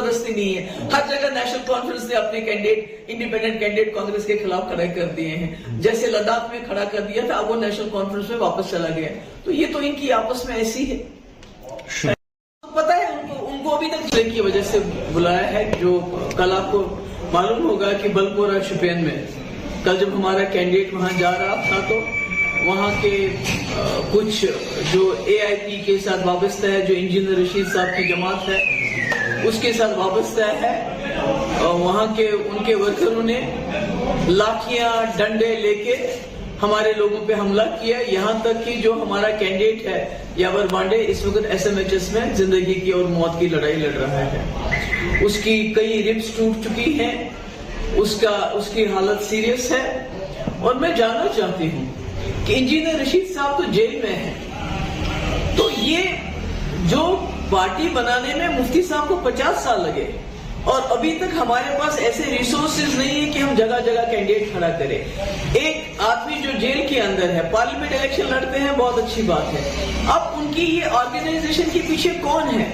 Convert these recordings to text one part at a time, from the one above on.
सरपरस्ती नहीं है। हर जगह नेशनल कॉन्फ्रेंस ने अपने कैंडिडेट, इंडिपेंडेंट कैंडिडेट कांग्रेस के खिलाफ खड़े कर दिए हैं। जैसे लद्दाख में खड़ा कर दिया था, अब वो नेशनल कॉन्फ्रेंस में वापस चला गया। तो ये तो इनकी आपस में ऐसी है। तो पता है उनको अभी तक की वजह से बुलाया है। जो कल आपको मालूम होगा कि बलपोरा शुपियन में कल जब हमारा कैंडिडेट वहां जा रहा था, तो वहां के कुछ जो AIP के साथ वाबस्ता है, जो इंजीनियर रशीद साहब की जमात है उसके साथ वाबस्ता है, वहां के उनके वर्करों ने लाठियां डंडे लेके हमारे लोगों पे हमला किया। यहां तक कि जो हमारा कैंडिडेट है यावर बांडे इस वक्त SMHS में जिंदगी की और मौत की लड़ाई लड़ रहा है। उसकी कई रिब्स टूट चुकी हैं, उसकी हालत सीरियस है। और मैं जानना चाहती हूँ कि इंजीनियर रशीद साहब तो जेल में है, तो ये जो पार्टी बनाने में मुफ्ती साहब को 50 साल लगे और अभी तक हमारे पास ऐसे रिसोर्सेज नहीं है कि हम जगह जगह कैंडिडेट खड़ा करें। एक आदमी जो जेल के अंदर है, पार्लियामेंट इलेक्शन लड़ते हैं, बहुत अच्छी बात है। अब उनकी ये ऑर्गेनाइजेशन के पीछे कौन है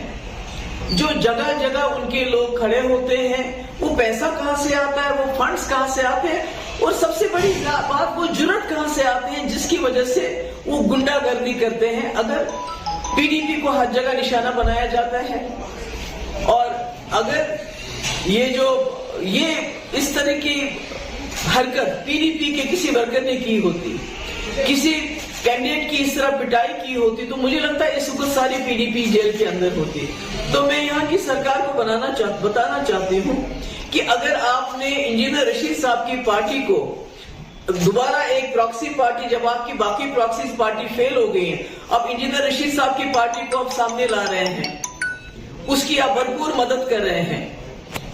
जो जगह जगह उनके लोग खड़े होते हैं? वो पैसा कहां से आता है, वो फंड्स कहां से आते हैं, और सबसे बड़ी बात वो जुर्रत कहां से आते हैं जिसकी वजह से वो गुंडागर्दी करते हैं। अगर PDP को हर जगह निशाना बनाया जाता है और अगर ये इस तरह की हरकत PDP के किसी वर्कर ने की होती, किसी कैंडिडेट की इस तरह पिटाई की होती, तो मुझे लगता है इस वक्त सारी PDP जेल के अंदर होती। तो मैं यहाँ की सरकार को बताना चाहती हूँ कि अगर आपने इंजीनियर रशीद साहब की पार्टी को दोबारा एक प्रॉक्सी पार्टी, जब आपकी बाकी प्रॉक्सी पार्टी फेल हो गई है, अब इंजीनियर रशीद साहब की पार्टी को आप सामने ला रहे हैं, उसकी आप भरपूर मदद कर रहे हैं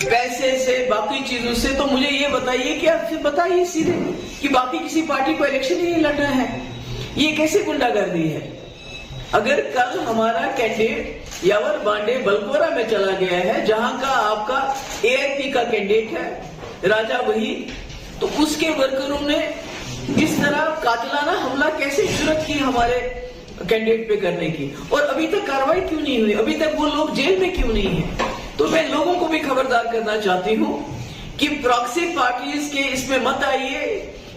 पैसे से, बाकी चीजों से, तो मुझे ये बताइए कि आप फिर बताइए सीधे कि बाकी किसी पार्टी को इलेक्शन ही नहीं लड़ना है। ये कैसे गुंडागर्दी है? अगर कल हमारा कैंडिडेट यावर बांडे बलपोरा में चला गया है, जहां का आपका AIP का कैंडिडेट है राजा वही, तो उसके वर्करों ने इस तरह कातिलाना हमला कैसे जुर्रत की हमारे कैंडिडेट पे करने की, और अभी तक कार्रवाई क्यों नहीं हुई? अभी तक वो लोग जेल में क्यों नहीं है? तो मैं लोगों को भी खबरदार करना चाहती हूँ कि प्रॉक्सी पार्टीज के इसमें मत आइए।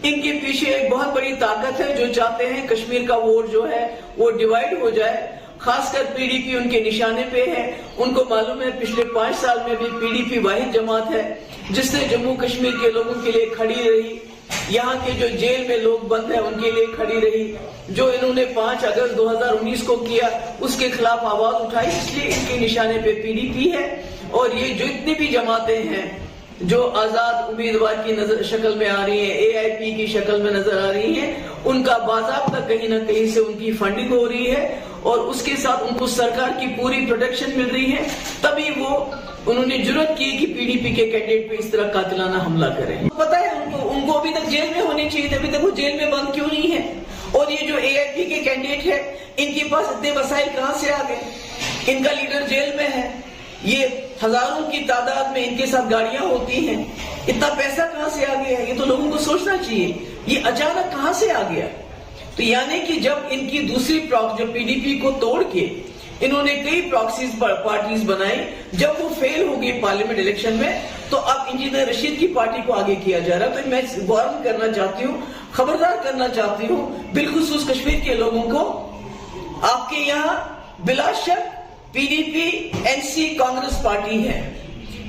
इनके पीछे एक बहुत बड़ी ताकत है जो चाहते हैं कश्मीर का वोट जो है वो डिवाइड हो जाए। खासकर PDP उनके निशाने पे है। उनको मालूम है पिछले 5 साल में भी PDP वाहिद जमात है जिसने जम्मू कश्मीर के लोगों के लिए खड़ी रही, यहाँ के जो जेल में लोग बंद हैं उनके लिए खड़ी रही। जो इन्होंने 5 अगस्त 2019 को किया उसके खिलाफ आवाज उठाई, इसलिए इनके निशाने पे PDP है। और ये जो इतनी भी जमातें हैं जो आजाद उम्मीदवार की शक्ल में आ रही है, AIP की शक्ल में नजर आ रही है, उनका बाज़ाब्ता कहीं ना कहीं से उनकी फंडिंग हो रही है और उसके साथ उनको सरकार की पूरी प्रोटेक्शन मिल रही है। तभी उन्होंने जुर्रत की कि PDP के कैंडिडेट पे इस तरह कातिलाना हमला करें। पता है उनको अभी तक जेल में होनी चाहिए थी, अभी तक वो जेल में बंद क्यों नहीं है? और ये जो AIP के कैंडिडेट है, इनके पास इतने वसाइल कहां से आ गए? इनका लीडर जेल में है, ये हजारों की तादाद में इनके साथ गाड़ियां होती हैं, इतना पैसा कहां से आ गया? ये तो लोगों को सोचना चाहिए, ये अचानक कहां से आ गया? तो यानी कि जब इनकी दूसरी जो PDP को तोड़ के इन्होंने कई प्रॉक्सी पार्टीज बनाई, जब वो फेल हो गई पार्लियामेंट इलेक्शन में, तो अब इंजीनियर रशीद की पार्टी को आगे किया जा रहा है। तो मैं वार्न करना चाहती हूँ, खबरदार करना चाहती हूँ बिलखुसूस कश्मीर के लोगों को। आपके यहाँ बिलाशक PDP NC कांग्रेस पार्टी है,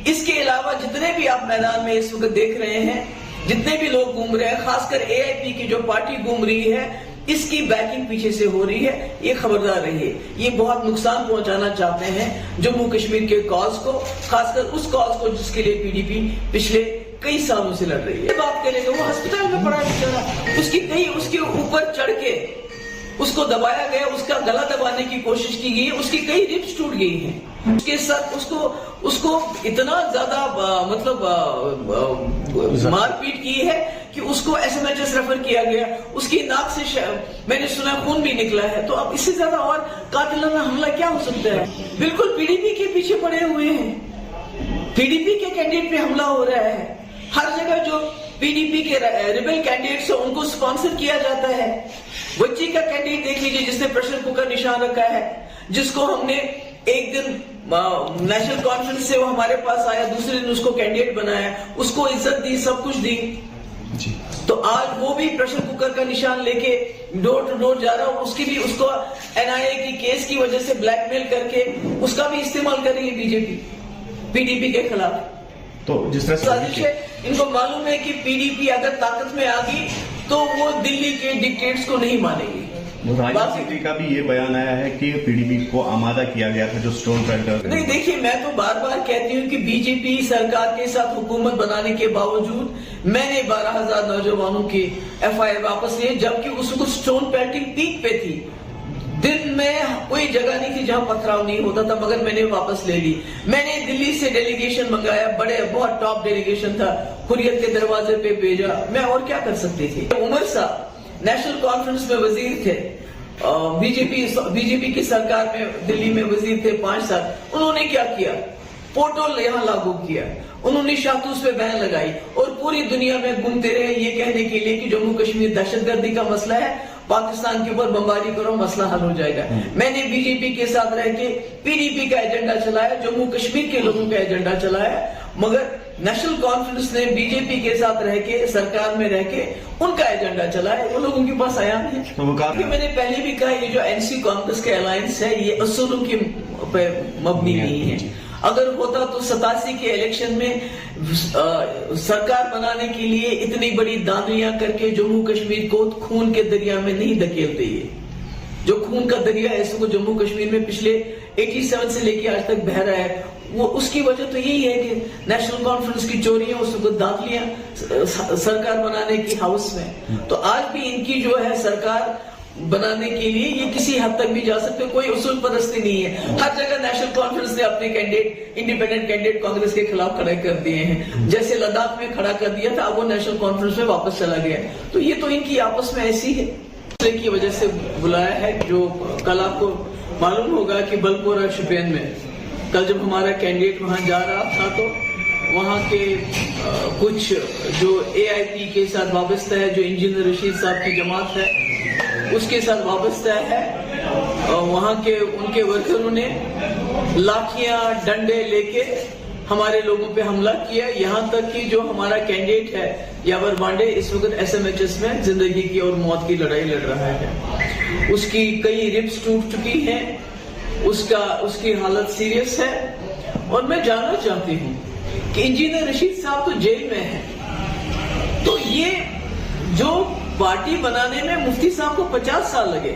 इसके अलावा जितने भी आप मैदान में इस वक्त देख रहे हैं, जितने भी लोग घूम रहे हैं, खासकर AIP की जो पार्टी घूम रही है, इसकी बैकिंग पीछे से हो रही है। ये खबरदार रहिए, ये बहुत नुकसान पहुंचाना चाहते हैं जम्मू कश्मीर के कॉज को, खासकर उस कॉज को जिसके लिए PDP पिछले कई सालों से लड़ रही है। बात करेंगे, वो अस्पताल में पड़ा बेचारा, उसके ऊपर चढ़ के उसको दबाया गया, उसका गला दबाने की कोशिश की गई है, उसकी कई रिब्स टूट गई हैं, उसके साथ उसको इतना ज्यादा मारपीट की है कि उसको SMHS रेफर किया गया, उसकी नाक से मैंने सुना खून भी निकला है। तो अब इससे ज्यादा और कातिलाना हमला क्या हो सकता है? बिल्कुल PDP के पीछे पड़े हुए हैं, PDP के कैंडिडेट पे हमला हो रहा है। हर जगह जो PDP के रिबेल कैंडिडेट्स हैं उनको स्पॉन्सर किया जाता है। बच्ची का कैंडिडेट देख लीजिए जिसने प्रेशर कुकर निशान रखा है, जिसको हमने एक दिन نیشنل کانفرنس سے وہ ہمارے پاس آیا, دوسرے دن اس کو کینڈیڈیٹ بنایا, اس کو عزت دی, سب کچھ دی. تو آج وہ بھی پریشر کوکر کا نشان لے کے ڈور ٹو ڈور جا رہا, اس کی بھی اس کو NIA کی کیس کی وجہ سے بلیک میل کر کے اس کا بھی استعمال کریں گے بی جے پی PDP کے خلاف. تو جس طرح سازش ہے, ان کو معلوم ہے کہ PDP اگر طاقت میں آ گئی تو وہ دلی کے ڈکٹیٹس کو نہیں مانے گی. راجا کا بھی یہ بیان آیا ہے کہ PDP کو آمادہ کیا گیا تھا جو اسٹون پیلٹر. نہیں دیکھیے, میں تو بار بار کہتی ہوں کہ BJP سرکار کے ساتھ حکومت بنانے کے باوجود میں نے 12,000 نوجوانوں کی FIR واپس لیے, جبکہ اس کو اسٹون پیلٹنگ پیک پہ تھی. دن میں کوئی جگہ نہیں تھی جہاں پتھراؤ نہیں ہوتا تھا, مگر میں نے واپس لے لی. میں نے دلی سے ڈیلیگیشن منگایا, بہت ٹاپ ڈیلیگیشن تھا, حریت کے دروازے پہ بھیجا. میں اور کیا کر سکتی تھی. عمر صاحب نیشنل کانفرنس میں وزیر تھے, BJP کی سرکار میں دلی میں وزیر تھے 5 سال. انہوں نے کیا کیا, پورٹل یہاں لاگو کیا, انہوں نے شاہتوش پہ بین لگائی اور پوری دنیا میں گھومتے رہے یہ کہنے کے لیے کہ جموں کشمیر دہشت گردی کا مسئلہ ہے, پاکستان کے اوپر بمباری کرو, مسئلہ حل ہو جائے گا. میں نے BJP کے ساتھ رہ کے PDP کا ایجنڈا چلایا, جموں کشمیر کے لوگوں کا ایجنڈا چلایا, مگر نیشنل کانفرنس نے BJP کے ساتھ رہ کے سرکار میں رہ کے ان کا ایجنڈا چلایا. وہ لوگوں کے پاس آیا نہیں. میں نے پہلے بھی کہا یہ جو NC کانگریس کا الائنس ہے یہ اصولوں کی مبنی نہیں ہے. اگر ہوتا تو 87 کے الیکشن میں سرکار بنانے کے لیے اتنی بڑی دانیاں کر کے جموں کشمیر کو خون کے دریا میں نہیں دھکیلتے. یہ جو خون کا دریا ہے اس کو جموں کشمیر میں پچھلے 87 سے لے کے آج تک بہہ رہا ہے, وہ اس کی وجہ تو یہی ہے کہ نیشنل کانفرنس کی چوریاں, اس کو داخلیاں سرکار بنانے کی ہاؤس میں. تو آج بھی ان کی جو ہے سرکار بنانے کے لیے یہ کسی حد تک بھی جا سکتے, کوئی اصول پرستی نہیں ہے. ہر جگہ نیشنل کانفرنس نے اپنے کینڈیڈیٹ انڈیپینڈنٹ کینڈیڈیٹ کانگریس کے خلاف کھڑے کر دیے ہیں. جیسے لداخ میں کھڑا کر دیا تھا, اب وہ نیشنل کانفرنس میں واپس چلا گیا. تو یہ تو ان کی آپس میں ایسی ہے کی وجہ سے بلایا ہے. جو کل آپ کو معلوم ہوگا کہ بلپورہ شوپین میں کل جب ہمارا کینڈیڈیٹ وہاں جا رہا تھا تو وہاں کے کچھ جو AIP کے ساتھ وابستہ ہے, جو انجینئر رشید صاحب کی جماعت ہے اس کے ساتھ وابستہ ہے, وہاں کے ان کے ورکروں نے لاٹھیاں ڈنڈے لے کے ہمارے لوگوں پہ حملہ کیا. یہاں تک کہ جو ہمارا کینڈیڈیٹ ہے یاور بانڈے اس وقت SMHS میں زندگی کی اور موت کی لڑائی لڑ رہا ہے. اس کی کئی ربس ٹوٹ چکی ہیں, اس کی حالت سیریس ہے. اور میں جاننا چاہتی ہوں کہ انجینئر رشید صاحب تو جیل میں ہیں, تو یہ جو پارٹی بنانے میں مفتی صاحب کو 50 سال لگے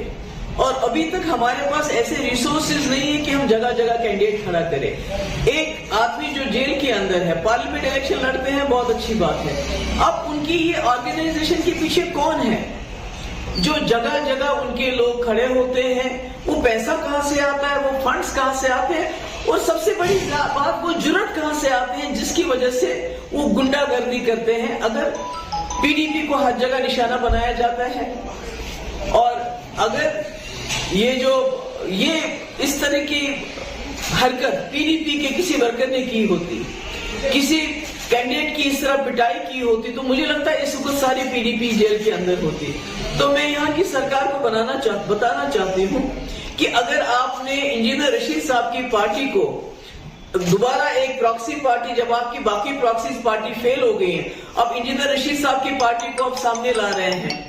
اور ابھی تک ہمارے پاس ایسے ریسورسز نہیں ہے کہ ہم جگہ جگہ کینڈیڈیٹ کھڑا کریں. ایک آدمی جو جیل کے اندر ہے, پارلیمنٹ الیکشن لڑتے ہیں, بہت اچھی بات ہے. اب ان کی یہ آرگنائزیشن کے پیچھے کون ہے جو جگہ جگہ ان کے لوگ کھڑے ہوتے ہیں؟ وہ پیسہ کہاں سے آتا ہے, وہ فنڈز کہاں سے آتے ہیں, اور سب سے بڑی بات وہ جرأت کہاں سے آتے ہیں جس کی وجہ سے وہ گنڈا گردی کرتے ہیں. اگر PDP کو ہر جگہ نشانہ بنایا جاتا ہے اور اگر یہ اس طرح کی حرکت PDP کے کسی ورکر نے کی ہوتی, کسی کینڈیڈیٹ کی اس طرح پٹائی کی ہوتی, تو مجھے لگتا ہے اس وقت ساری PDP جیل کے اندر ہوتی. تو میں یہاں کی سرکار کو بتانا چاہتی ہوں کہ اگر آپ نے انجینئر رشید صاحب کی پارٹی کو دوبارہ ایک پراکسی پارٹی, جب آپ کی باقی پراکسیز پارٹی فیل ہو گئی ہیں, اب انجینئر رشید صاحب کی پارٹی کو آپ سامنے لا رہے ہیں,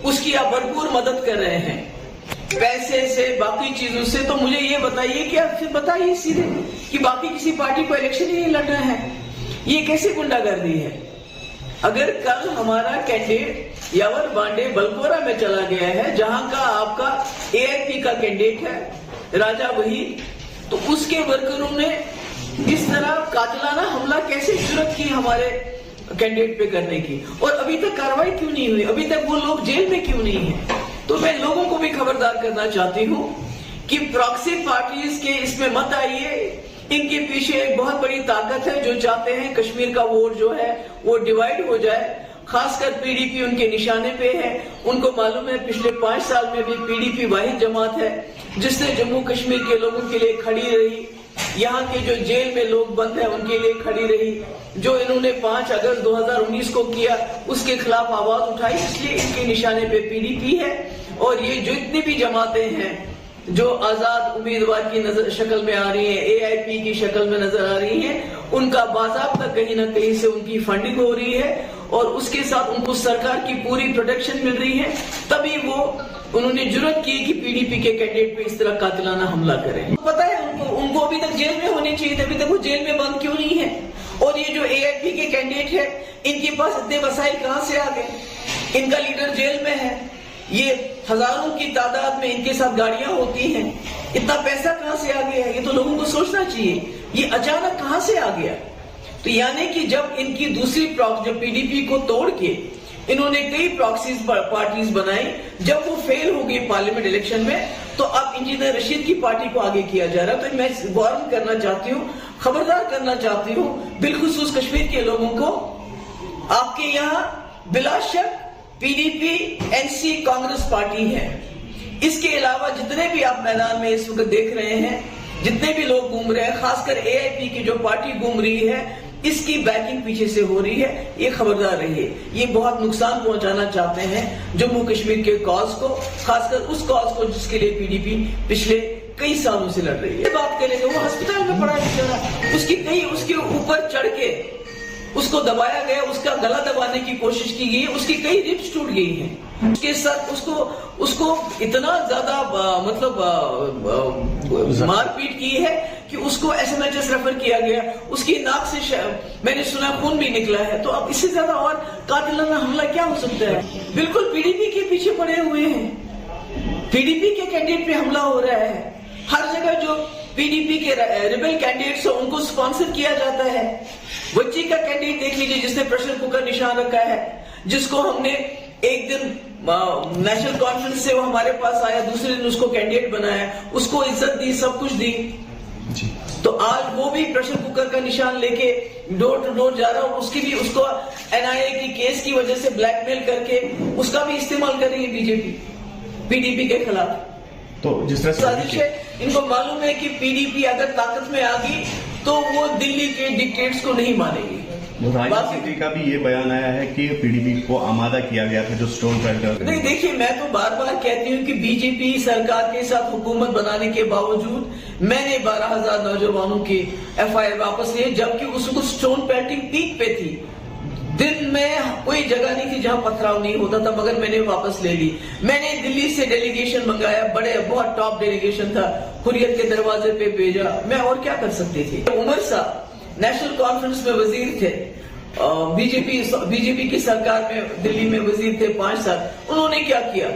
اس کی آپ بھرپور مدد کر رہے ہیں پیسے سے, باقی چیزوں سے, تو مجھے یہ بتائیے کہ آپ پھر بتائیے سیدھے کہ باقی کسی پارٹی کو الیکشن ہی نہیں لڑ رہے ہیں. یہ کیسے گنڈا گردی ہے؟ اگر کل ہمارا کینڈیڈیٹ یاور بانڈے بلپورہ میں چلا گیا ہے جہاں کا آپ کا AIP کا کینڈیڈیٹ ہے راجا وحید, تو اس کے ورکروں نے اس طرح قاتلانہ حملہ کیسے جرأت کی ہمارے کینڈیڈیٹ پہ کرنے کی, اور ابھی تک کارروائی کیوں نہیں ہوئی, ابھی تک وہ لوگ جیل میں کیوں نہیں ہیں؟ تو میں لوگوں کو بھی خبردار کرنا چاہتی ہوں کہ پراکسی پارٹیز کے اس میں مت آئیے. ان کے پیچھے ایک بہت بڑی طاقت ہے جو چاہتے ہیں کشمیر کا ووٹ جو ہے وہ ڈیوائیڈ ہو جائے. خاص کر PDP ان کے نشانے پہ ہے. ان کو معلوم ہے پچھلے 5 سال میں بھی PDP واحد جماعت ہے جس نے جموں کشمیر کے لوگوں کے لیے کھڑی رہی, یہاں کے جو جیل میں لوگ بند ہیں ان کے لیے کھڑی رہی, جو انہوں نے 5 اگست 2019 کو کیا اس کے خلاف آواز اٹھائی. اس لیے ان کے نشانے پہ PDP ہے. اور یہ جو اتنی بھی جماعتیں ہیں जो आजाद उम्मीदवार की शक्ल में आ रही है, AIP की शक्ल में नजर आ रही है, उनका बाज़ाब्ता कहीं ना कहीं से उनकी फंडिंग हो रही है और उसके साथ उनको सरकार की पूरी प्रोटेक्शन मिल रही है। तभी उन्होंने जुर्रत की कि PDP के कैंडिडेट पे इस तरह कातिलाना हमला करें। पता है उनको अभी तक जेल में होनी चाहिए थी, अभी तक वो जेल में बंद क्यों नहीं है? और ये जो AIP के कैंडिडेट है, इनके पास इतने वसाइल कहां से आ गए? इनका लीडर जेल में है, ये हजारों की तादाद में इनके साथ गाड़ियां होती हैं, इतना पैसा कहां से आ गया? ये तो लोगों को सोचना चाहिए, ये अचानक कहां से आ गया? तो यानी कि जब इनकी दूसरी प्रॉक्सी, जब PDP को तोड़ के इन्होंने कई प्रॉक्सीज पार्टीज बनाई, जब वो फेल हो गई पार्लियामेंट इलेक्शन में, तो अब इंजीनियर रशीद की पार्टी को आगे किया जा रहा है। तो मैं वार्न करना चाहती हूँ, खबरदार करना चाहती हूँ बिलखुसूस कश्मीर के लोगों को, आपके यहाँ बिला शक PDP, NC, कांग्रेस पार्टी है। इसके अलावा जितने भी आप मैदान में इस वक्त देख रहे हैं, जितने भी लोग घूम रहे हैं, खासकर AIP की जो पार्टी घूम रही है, इसकी बैकिंग पीछे से हो रही है। ये खबरदार रहिए, ये बहुत नुकसान पहुंचाना चाहते हैं जम्मू कश्मीर के कॉज को, खासकर उस कॉज को जिसके लिए PDP पिछले कई सालों से लड़ रही है। बात करेंगे, वो अस्पताल में पड़ा बेचारा, उसके ऊपर चढ़ के उसको दबाया गया, उसका गला दबाने की कोशिश की गई, उसकी कई रिब्स टूट गई हैं, उसके साथ उसको इतना ज्यादा मारपीट की है कि उसको SMHS रेफर किया गया, उसकी नाक से मैंने सुना खून भी निकला है। तो अब इससे ज्यादा और कातिलाना हमला क्या हो सकता है? बिल्कुल PDP के पीछे पड़े हुए हैं, PDP के कैंडिडेट पे हमला हो रहा है। हर जगह जो PDP के रिबेल कैंडिडेट्स हैं उनको स्पॉन्सर किया जाता है। बच्ची का कैंडिडेट देख लीजिए जिसने प्रेशर कुकर निशान रखा है, जिसको हमने एक दिन नेशनल कॉन्फ्रेंस से वो हमारे पास आया, दूसरे दिन उसको कैंडिडेट बनाया, उसको इज्जत दी, सब कुछ दी। तो आज वो भी प्रेशर कुकर का निशान लेके डोर टू डोर जा रहा है, उसको NIA की केस की वजह से ब्लैकमेल करके उसका भी इस्तेमाल कर रही है BJP PDP के खिलाफ। तो जिस तरह साजिश है, इनको मालूम है कि PDP अगर ताकत में आ गई तो वो दिल्ली के डिक्टेट्स को नहीं मानेगी। राजनीति का भी ये बयान आया है कि PDP को आमादा किया गया था जो स्टोन पेल्टर। नहीं, देखिए, मैं तो बार बार कहती हूँ कि BJP सरकार के साथ हुकूमत बनाने के बावजूद मैंने 12,000 नौजवानों की FIR वापस लिए, जबकि उसको स्टोन पेल्टिंग पीक पे थी। दिन में कोई जगह नहीं थी जहां पथराव नहीं होता था, मगर मैंने वापस ले ली। मैंने दिल्ली से डेलीगेशन मंगाया, बहुत टॉप डेलीगेशन था, हुर्रियत के दरवाजे पे भेजा, मैं और क्या कर सकती थी। उमर साहब नेशनल कॉन्फ्रेंस में वजीर थे, बीजेपी की सरकार में दिल्ली में वजीर थे 5 साल। उन्होंने क्या किया?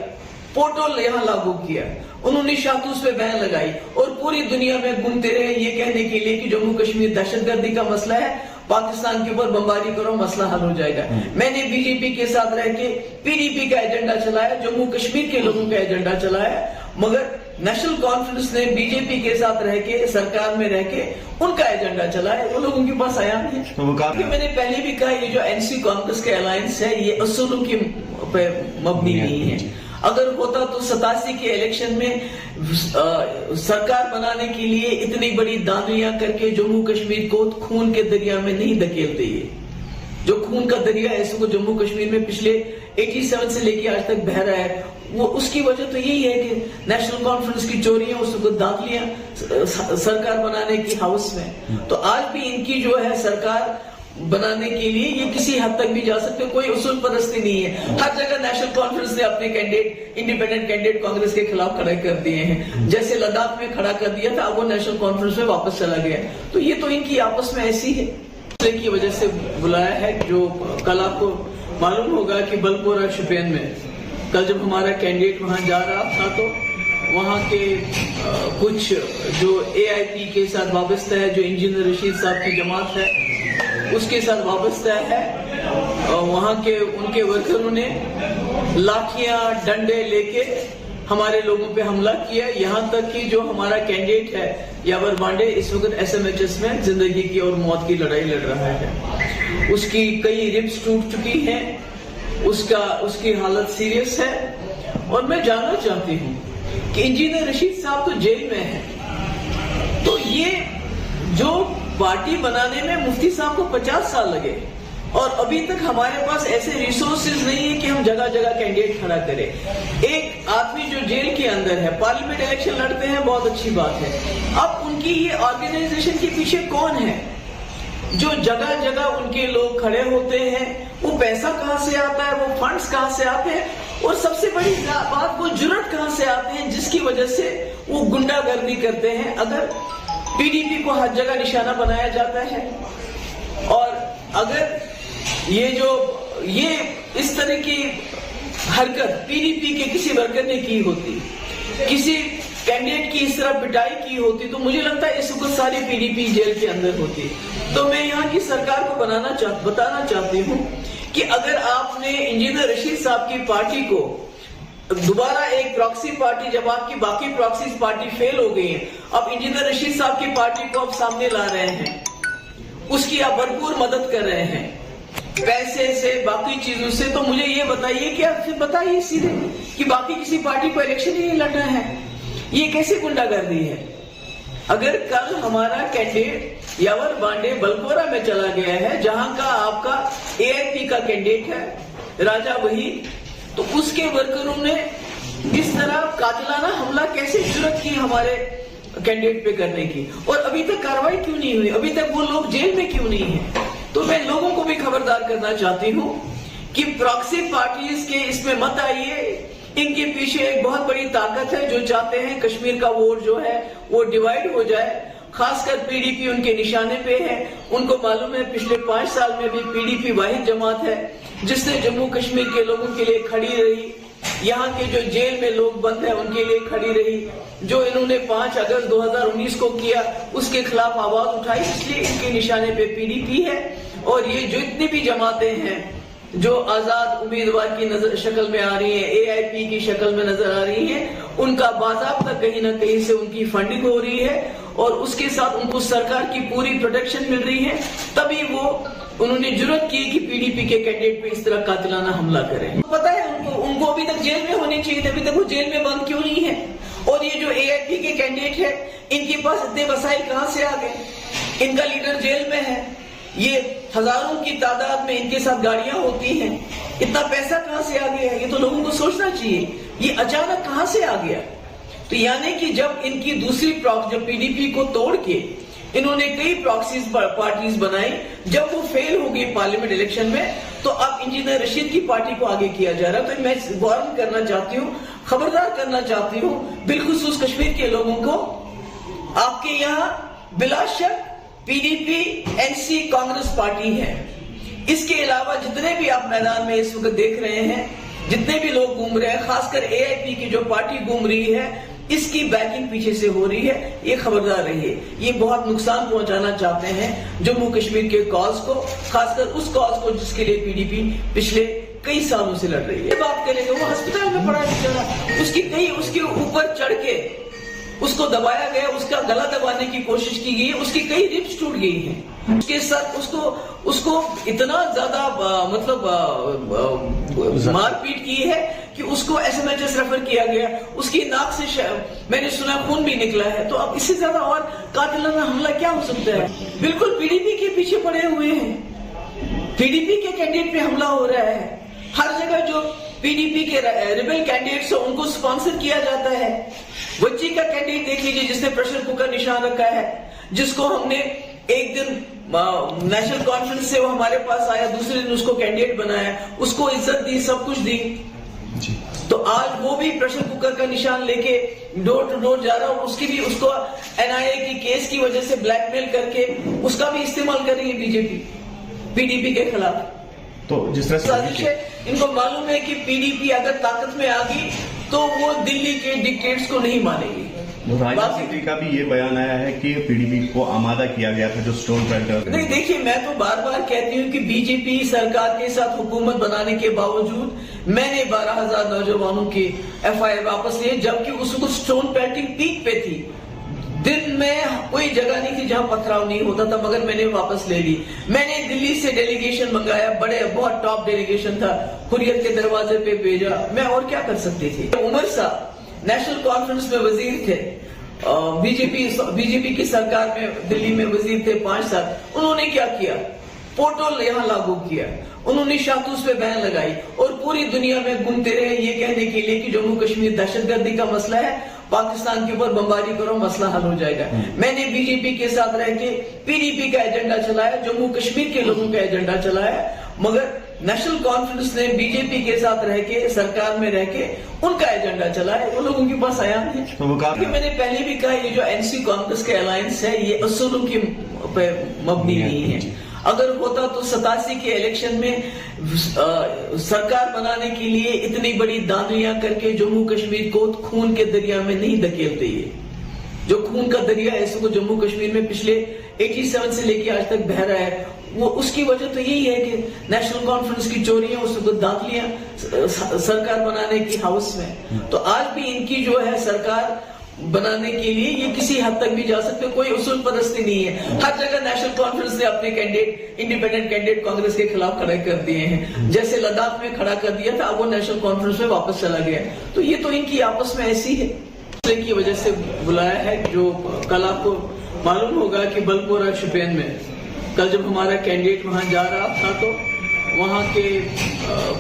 पोर्टल यहाँ लागू किया, उन्होंने शातूस पे बैन लगाई और पूरी दुनिया में घूमते रहे ये कहने के लिए कि जम्मू कश्मीर दहशतगर्दी का मसला है, पाकिस्तान के ऊपर बमबारी करो, मसला हल हो जाएगा। मैंने BJP के साथ रह के PDP का एजेंडा चलाया, जम्मू कश्मीर के लोगों का एजेंडा चलाया, मगर नेशनल कॉन्फ्रेंस ने BJP के साथ रह के, सरकार में रह के उनका एजेंडा चलाया, वो लोगों के पास आया नहीं। तो मैंने पहले भी कहा, ये जो NC कांग्रेस के अलायंस है ये असूलों की मबनी नहीं है। अगर होता तो 87 के इलेक्शन में सरकार बनाने के लिए इतनी बड़ी दानियां करके जम्मू कश्मीर को खून के दरिया में नहीं धकेलते। ये जो खून का दरिया है इसको जम्मू कश्मीर में पिछले 87 से लेके आज तक बह रहा है, वो उसकी वजह तो यही है कि नेशनल कॉन्फ्रेंस की चोरियां, उसको दाखिलियां सरकार बनाने की हाउस में। तो आज भी इनकी जो है सरकार बनाने के लिए ये किसी हद तक भी जा सकते, कोई उसूल परस्ती नहीं है। हर जगह नेशनल कॉन्फ्रेंस ने अपने कैंडिडेट, इंडिपेंडेंट कैंडिडेट कांग्रेस के खिलाफ खड़े कर दिए हैं। जैसे लद्दाख में खड़ा कर दिया था, अब वो नेशनल कॉन्फ्रेंस में वापस चला गया। तो ये तो इनकी आपस में ऐसी है की वजह से बुलाया है। जो कल आपको मालूम होगा कि बलपोरा शोपियान में कल जब हमारा कैंडिडेट वहां जा रहा था तो वहां के कुछ जो AIP के साथ वाबस्ता है, जो इंजीनियर रशीद साहब की जमात है उसके साथ वाबस्ता है, वहां के उनके वर्करों ने लाठियां डंडे लेके हमारे लोगों पे हमला किया। यहां तक कि जो हमारा कैंडिडेट है यावर बांडे इस वक्त SMHS में जिंदगी की और मौत की लड़ाई लड़ रहा है। उसकी कई रिब्स टूट चुकी हैं, उसकी हालत सीरियस है। और मैं जानना चाहती हूं कि इंजीनियर रशीद साहब तो जेल में है, तो ये जो पार्टी बनाने में मुफ्ती साहब को 50 साल लगे, اور ابھی تک ہمارے پاس ایسے ریسورسز نہیں ہے کہ ہم جگہ جگہ کینڈیڈیٹ کھڑا کریں. ایک آدمی جو جیل کے اندر ہے، پارلیمنٹ الیکشن لڑتے ہیں، بہت اچھی بات ہے. اب ان کی یہ آرگنائزیشن کے پیچھے کون ہے جو جگہ جگہ ان کے لوگ کھڑے ہوتے ہیں؟ وہ پیسہ کہاں سے آتا ہے، وہ فنڈز کہاں سے آتے ہیں، اور سب سے بڑی بات وہ جرأت کہاں سے آتے ہیں جس کی وجہ سے وہ گنڈا گردی کرتے ہیں؟ اگر پی ڈی پی کو ہر جگہ نشانہ بنایا جاتا ہے، اور اگر یہ اس طرح کی حرکت پی ڈی پی کے کسی ورکر نے کی ہوتی، کسی کینڈیڈیٹ کی اس طرح پٹائی کی ہوتی، تو مجھے لگتا ہے اس وقت ساری پی ڈی پی جیل کے اندر ہوتی. تو میں یہاں کی سرکار کو بتانا چاہتی ہوں کہ اگر آپ نے انجینئر رشید صاحب کی پارٹی کو دوبارہ ایک پراکسی پارٹی، جب آپ کی باقی پراکسیز پارٹی فیل ہو گئی ہیں، اب انجینئر رشید صاحب کی پارٹی کو آپ سامنے لا رہے ہیں، اس کی آپ بھرپور مدد کر رہے ہیں پیسے سے، باقی چیزوں سے، تو مجھے یہ بتائیے کہ آپ پھر بتائیے سیدھے کہ باقی کسی پارٹی کو الیکشن ہی نہیں لڑنا ہے. یہ کیسے گنڈا گردی ہے؟ اگر کل ہمارا کینڈیڈیٹ یاور بانڈے بلکورا میں چلا گیا ہے، جہاں کا آپ کا اے آئی پی کا کینڈیڈیٹ ہے راجہ وحید، تو اس کے ورکروں نے اس طرح قاتلانہ حملہ کیسے جرأت کی ہمارے کینڈیڈیٹ پہ کرنے کی، اور ابھی تک کارروائی کیوں نہیں ہوئی؟ ابھی تک وہ لوگ جیل میں کیوں نہیں ہیں؟ تو میں لوگوں کو بھی خبردار کرنا چاہتی ہوں کہ پراکسی پارٹیز کے اس میں مت آئیے. ان کے پیچھے ایک بہت بڑی طاقت ہے جو چاہتے ہیں کشمیر کا ووٹ جو ہے وہ ڈیوائیڈ ہو جائے. خاص کر پی ڈی پی ان کے نشانے پہ ہے. ان کو معلوم ہے پچھلے 5 سال میں بھی پی ڈی پی واحد جماعت ہے جس نے جموں کشمیر کے لوگوں کے لیے کھڑی رہی، یہاں کے جو جیل میں لوگ بند ہیں ان کے لیے کھڑی رہی. جو انہوں نے 5 اگست 2019 کو کیا اس کے خلاف آواز اٹھائی، اس لیے ان کے نشانے پہ پی ڈی پی ہے. اور یہ جو اتنی بھی جماعتیں ہیں جو آزاد امیدوار کی شکل میں آ رہی ہیں، اے آئی پی کی شکل میں نظر آ رہی ہیں، ان کا باضابطہ کہیں نہ کہیں سے ان کی فنڈنگ ہو رہی ہے، اور اس کے ساتھ ان کو سرکار کی پوری پروٹیکشن مل رہی ہے. تبھی انہوں نے جرأت کی کہ پی ڈی پی کے کینڈیڈیٹ پہ اس طرح قاتلانہ حملہ کریں. پتہ ہے ان کو ابھی تک جیل میں ہونے چاہیے تھے، ابھی تک وہ جیل میں بند کیوں نہیں ہے؟ اور یہ جو اے آئی پی کے کینڈیڈیٹ ہے، ان کے پاس اتنے وسائل کہاں سے آ گئے؟ ان کا لیڈر جیل میں ہے، یہ ہزاروں کی تعداد میں ان کے ساتھ گاڑیاں ہوتی ہیں، اتنا پیسہ کہاں سے آ گیا؟ یہ تو لوگوں کو سوچنا چاہیے، یہ اچانک کہاں سے آ گیا؟ تو یعنی کہ جب ان کی دوسری جب پی ڈی پی کو توڑ کے انہوں نے کئی پراکسیز پارٹیز بنائی، جب وہ فیل ہو گئی پارلیمنٹ الیکشن میں، تو اب انجینئر رشید کی پارٹی کو آگے کیا جا رہا. تو میں وارن کرنا چاہتی ہوں، خبردار کرنا چاہتی ہوں بالخصوص کشمیر کے لوگوں کو. آپ کے یہاں بلا شک P D P N C Congress party ہے، اس کے علاوہ جتنے بھی آپ میدان میں اس وقت دیکھ رہے ہیں، جتنے بھی لوگ گھوم رہے ہیں، خاص کر اے آئی پی کی جو پارٹی گھوم رہی ہے، اس کی بیکنگ پیچھے سے ہو رہی ہے. یہ خبردار رہیے، یہ بہت نقصان پہنچانا چاہتے ہیں جموں کشمیر کے کاز کو، خاص کر اس کاز کو جس کے لیے پی ڈی پی پچھلے کئی سالوں سے لڑ رہی ہے. بات کریں گے، وہ ہسپتال میں پڑا بیچارہ، اس کے اوپر چڑھ کے اس کو دبایا گیا، اس کا گلا دبانے کی کوشش کی گئی، اس کی کئی ربس ٹوٹ گئی ہیں، اس کے ساتھ اس کو اتنا زیادہ مطلب مار پیٹ کی ہے کہ اس کو S M H S refer کیا گیا، اس کی ناک سے میں نے سنا خون بھی نکلا ہے. تو اب اس سے زیادہ اور قاتلانہ حملہ کیا ہو سکتا ہے؟ بالکل پی ڈی پی کے پیچھے پڑے ہوئے ہیں، پی ڈی پی کے کینڈیڈیٹ پہ حملہ ہو رہا ہے. ہر جگہ جو پی ڈی پی کے ریبل کینڈیڈیٹس ہیں ان کو سپانسر کیا جاتا ہے. بچی کا کینڈیڈیٹ دیکھ لیجیے جس نے پریشر کوکر نشان رکھا ہے، جس کو ہم نے ایک دن نیشنل کانفرنس سے وہ ہمارے پاس آیا، دوسرے دن اس کو کینڈیڈیٹ بنایا، اس کو عزت دی، سب کچھ دی. تو آج وہ بھی پریشر کوکر کا نشان لے کے ڈور ٹو ڈور جا رہا ہوں. اس کی بھی اس کو این آئی اے کی کیس کی وجہ سے بلیک میل کر کے اس کا بھی استعمال کر رہی ہے بی جے پی پی ڈی پی کے خلاف. تو جس طرح سازش ہے، ان کو معلوم ہے کہ پی ڈی پی اگر طاقت میں آ گئی تو وہ دلی کے ڈکٹیٹس کو نہیں مانے گی. راجنیتی کا بھی یہ بیان آیا ہے کہ پی ڈی پی کو آمادہ کیا گیا تھا جو اسٹون پیلٹر. نہیں دیکھیے، میں تو بار بار کہتی ہوں کہ بی جے پی سرکار کے ساتھ حکومت بنانے کے باوجود میں نے 12,000 نوجوانوں کی ایف آئی آر واپس لیے، جبکہ اس کو اسٹون پیلٹنگ پیک پہ تھی. دن میں کوئی جگہ نہیں تھی جہاں پتھراؤ نہیں ہوتا تھا، مگر میں نے واپس لے لی. میں نے دلی سے ڈیلیگیشن منگایا، بہت ٹاپ ڈیلیگیشن تھا، حریت کے دروازے پہ بھیجا. میں اور کیا کر سکتی تھی؟ عمر صاحب نیشنل کانفرنس میں وزیر تھے، بی جے پی کی سرکار میں دلی میں وزیر تھے 5 سال. انہوں نے کیا کیا؟ पोर्टल यहाँ लागू किया, उन्होंने शातूस पे बैन लगाई और पूरी दुनिया में घूमते रहे ये कहने के लिए कि जम्मू कश्मीर दहशतगर्दी का मसला है, पाकिस्तान के ऊपर बमबारी करो, मसला हल हो जाएगा। मैंने बीजेपी के साथ रह के पीडीपी का एजेंडा चलाया, जम्मू कश्मीर के लोगों का एजेंडा चलाया, मगर नेशनल कॉन्फ्रेंस ने बीजेपी के साथ रह के सरकार में रह के उनका एजेंडा चलाया, वो लोगों के पास आया नहीं। तो वो कहा मैंने पहले भी कहा, ये जो एनसी कांग्रेस के अलायंस है ये असूलों की पे मबनी नहीं है। अगर होता तो 87 के इलेक्शन में सरकार बनाने के लिए इतनी बड़ी दांदियां करके जम्मू कश्मीर को खून के दरिया में नहीं धकेलते। ये जो खून का दरिया है इसको जम्मू कश्मीर में पिछले 87 से लेके आज तक बह रहा है, वो उसकी वजह तो यही है कि नेशनल कॉन्फ्रेंस की चोरियां, उसको दाखिलियां सरकार बनाने की हाउस में। तो आज भी इनकी जो है सरकार बनाने के लिए ये किसी हद तक भी जा सकते, कोई उसूल परस्ती नहीं है। हर जगह नेशनल कॉन्फ्रेंस ने अपने कैंडिडेट, इंडिपेंडेंट कैंडिडेट कांग्रेस के खिलाफ खड़े कर दिए हैं। जैसे लद्दाख में खड़ा कर दिया था, अब वो नेशनल कॉन्फ्रेंस में वापस चला गया। तो ये तो इनकी आपस में ऐसी है की वजह से बुलाया है। जो कल आपको मालूम होगा कि बलपोरा शोपियान में कल जब हमारा कैंडिडेट वहां जा रहा था तो वहां के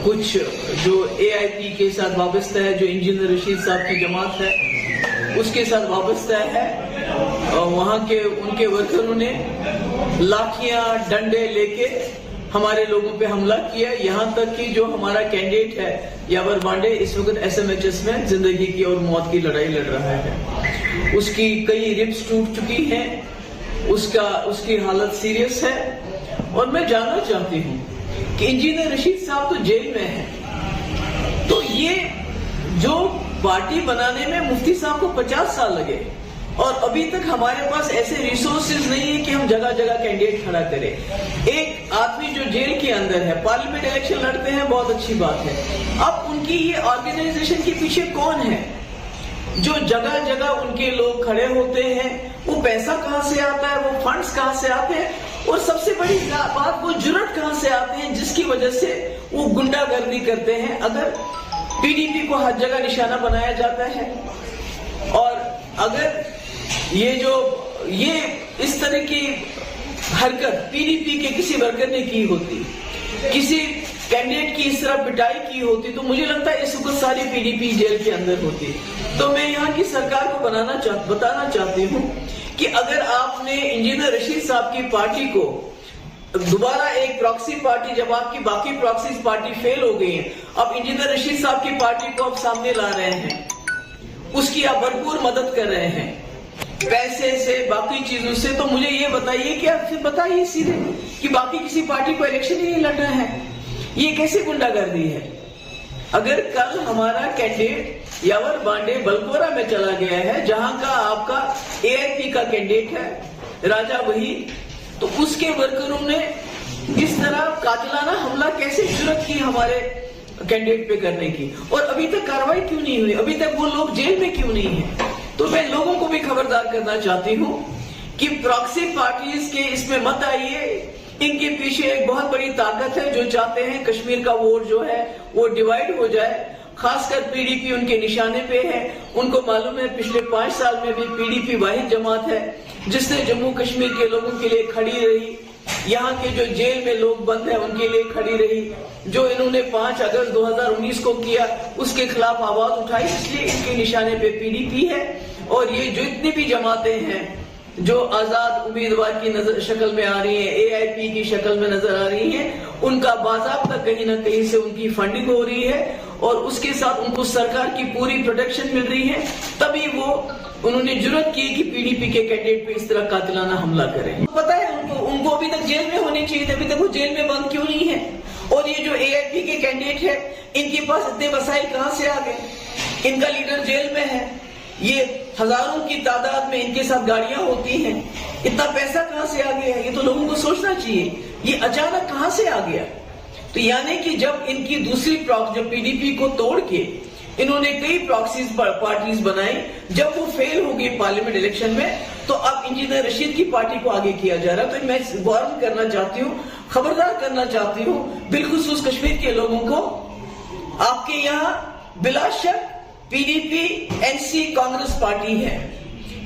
कुछ जो एआईपी के साथ वाबस्ता है, जो इंजीनियर रशीद साहब की जमात है उसके साथ वाबस्ता है, वहां के उनके वर्करों ने लाठियां डंडे लेके हमारे लोगों पे हमला किया। यहाँ तक कि जो हमारा कैंडिडेट है यावर बांडे इस वक्त एसएमएचएस में जिंदगी की और मौत की लड़ाई लड़ रहा है। उसकी कई रिब्स टूट चुकी हैं, उसकी हालत सीरियस है। और मैं जानना चाहती हूँ कि इंजीनियर रशीद साहब तो जेल में है, तो ये जो पार्टी बनाने में मुफ्ती साहब को 50 साल लगे और अभी तक हमारे पास ऐसे रिसोर्सेज नहीं है कि हम जगह जगह कैंडिडेट खड़ा करें। एक आदमी जो जेल के अंदर है, पार्लियामेंट इलेक्शन लड़ते हैं, बहुत अच्छी बात है। अब उनकी ये ऑर्गेनाइजेशन के पीछे कौन है जो जगह जगह उनके लोग खड़े होते हैं? वो पैसा कहां से आता है, वो फंड्स कहां से आते हैं, और सबसे बड़ी बात वो जुर्रत कहां से आते हैं जिसकी वजह से वो गुंडागर्दी करते हैं। अगर पीडीपी को हर जगह निशाना बनाया जाता है और अगर ये इस तरह की हरकत पीडीपी के किसी वर्कर ने की होती, किसी कैंडिडेट की इस तरह पिटाई की होती, तो मुझे लगता है इस वक्त सारी पीडीपी जेल के अंदर होती। तो मैं यहाँ की सरकार को बताना चाहती हूँ कि अगर आपने इंजीनियर रशीद साहब की पार्टी को दोबारा एक प्रॉक्सी पार्टी, जब आपकी बाकी प्रॉक्सी पार्टी फेल हो गई है, अब इंजीनियर रशीद साहब की पार्टी को आप सामने ला रहे हैं, उसकी आप भरपूर मदद कर रहे हैं पैसे से, बाकी चीजों से, तो मुझे ये बताइए कि आप फिर बताइए सीधे कि बाकी किसी पार्टी को इलेक्शन ही नहीं लड़ना है। ये कैसे गुंडागर्दी है? अगर कल हमारा कैंडिडेट यावर बांडे बलपोरा में चला गया है, जहां का आपका एआईपी का कैंडिडेट है राजा वही, तो उसके वर्करों ने इस तरह कातिलाना हमला कैसे जुर्रत की हमारे कैंडिडेट पे करने की, और अभी तक कार्रवाई क्यों नहीं हुई? अभी तक वो लोग जेल में क्यों नहीं है? तो मैं लोगों को भी खबरदार करना चाहती हूँ कि प्रॉक्सी पार्टीज के इसमें मत आइए। इनके पीछे एक बहुत बड़ी ताकत है जो चाहते हैं कश्मीर का वोट जो है वो डिवाइड हो जाए। खासकर पीडीपी उनके निशाने पे है। उनको मालूम है पिछले 5 साल में भी पीडीपी वाहिद जमात है जिसने जम्मू कश्मीर के लोगों के लिए खड़ी रही, यहाँ के जो जेल में लोग बंद हैं उनके लिए खड़ी रही। जो इन्होंने 5 अगस्त 2019 को किया उसके खिलाफ आवाज उठाई, इसलिए इनके निशाने पे पीडीपी है। और ये जो इतनी भी जमातें हैं जो आजाद उम्मीदवार की शक्ल में आ रही हैं, एआईपी की शक्ल में नजर आ रही हैं, उनका बाज़ाब्ता कहीं ना कहीं से उनकी फंडिंग हो रही है और उसके साथ उनको सरकार की पूरी प्रोटेक्शन मिल रही है। तभी वो उन्होंने जुर्रत की कि पीडीपी के कैंडिडेट पे इस तरह कातिलाना हमला करें। पता है उनको अभी तक जेल में होने चाहिए थे, अभी तक वो जेल में बंद क्यों नहीं है? और ये जो एआईपी के कैंडिडेट है इनके पास इतने वसाइल कहां से आ गए? इनका लीडर जेल में है, ये हजारों की तादाद में इनके साथ गाड़ियां होती हैं, इतना पैसा कहां से आ गया? ये तो लोगों को सोचना चाहिए, ये अचानक कहां से आ गया? तो यानी कि जब इनकी दूसरी जो पीडीपी को तोड़ के इन्होंने कई प्रॉक्सीज पार्टीज बनाई, जब वो फेल हो गई पार्लियामेंट इलेक्शन में, तो अब इंजीनियर रशीद की पार्टी को आगे किया जा रहा है। तो मैं वार्न करना चाहती हूँ, खबरदार करना चाहती हूँ बिलखुसूस कश्मीर के लोगों को। आपके यहाँ बिला शक पीडीपी एनसी कांग्रेस पार्टी है,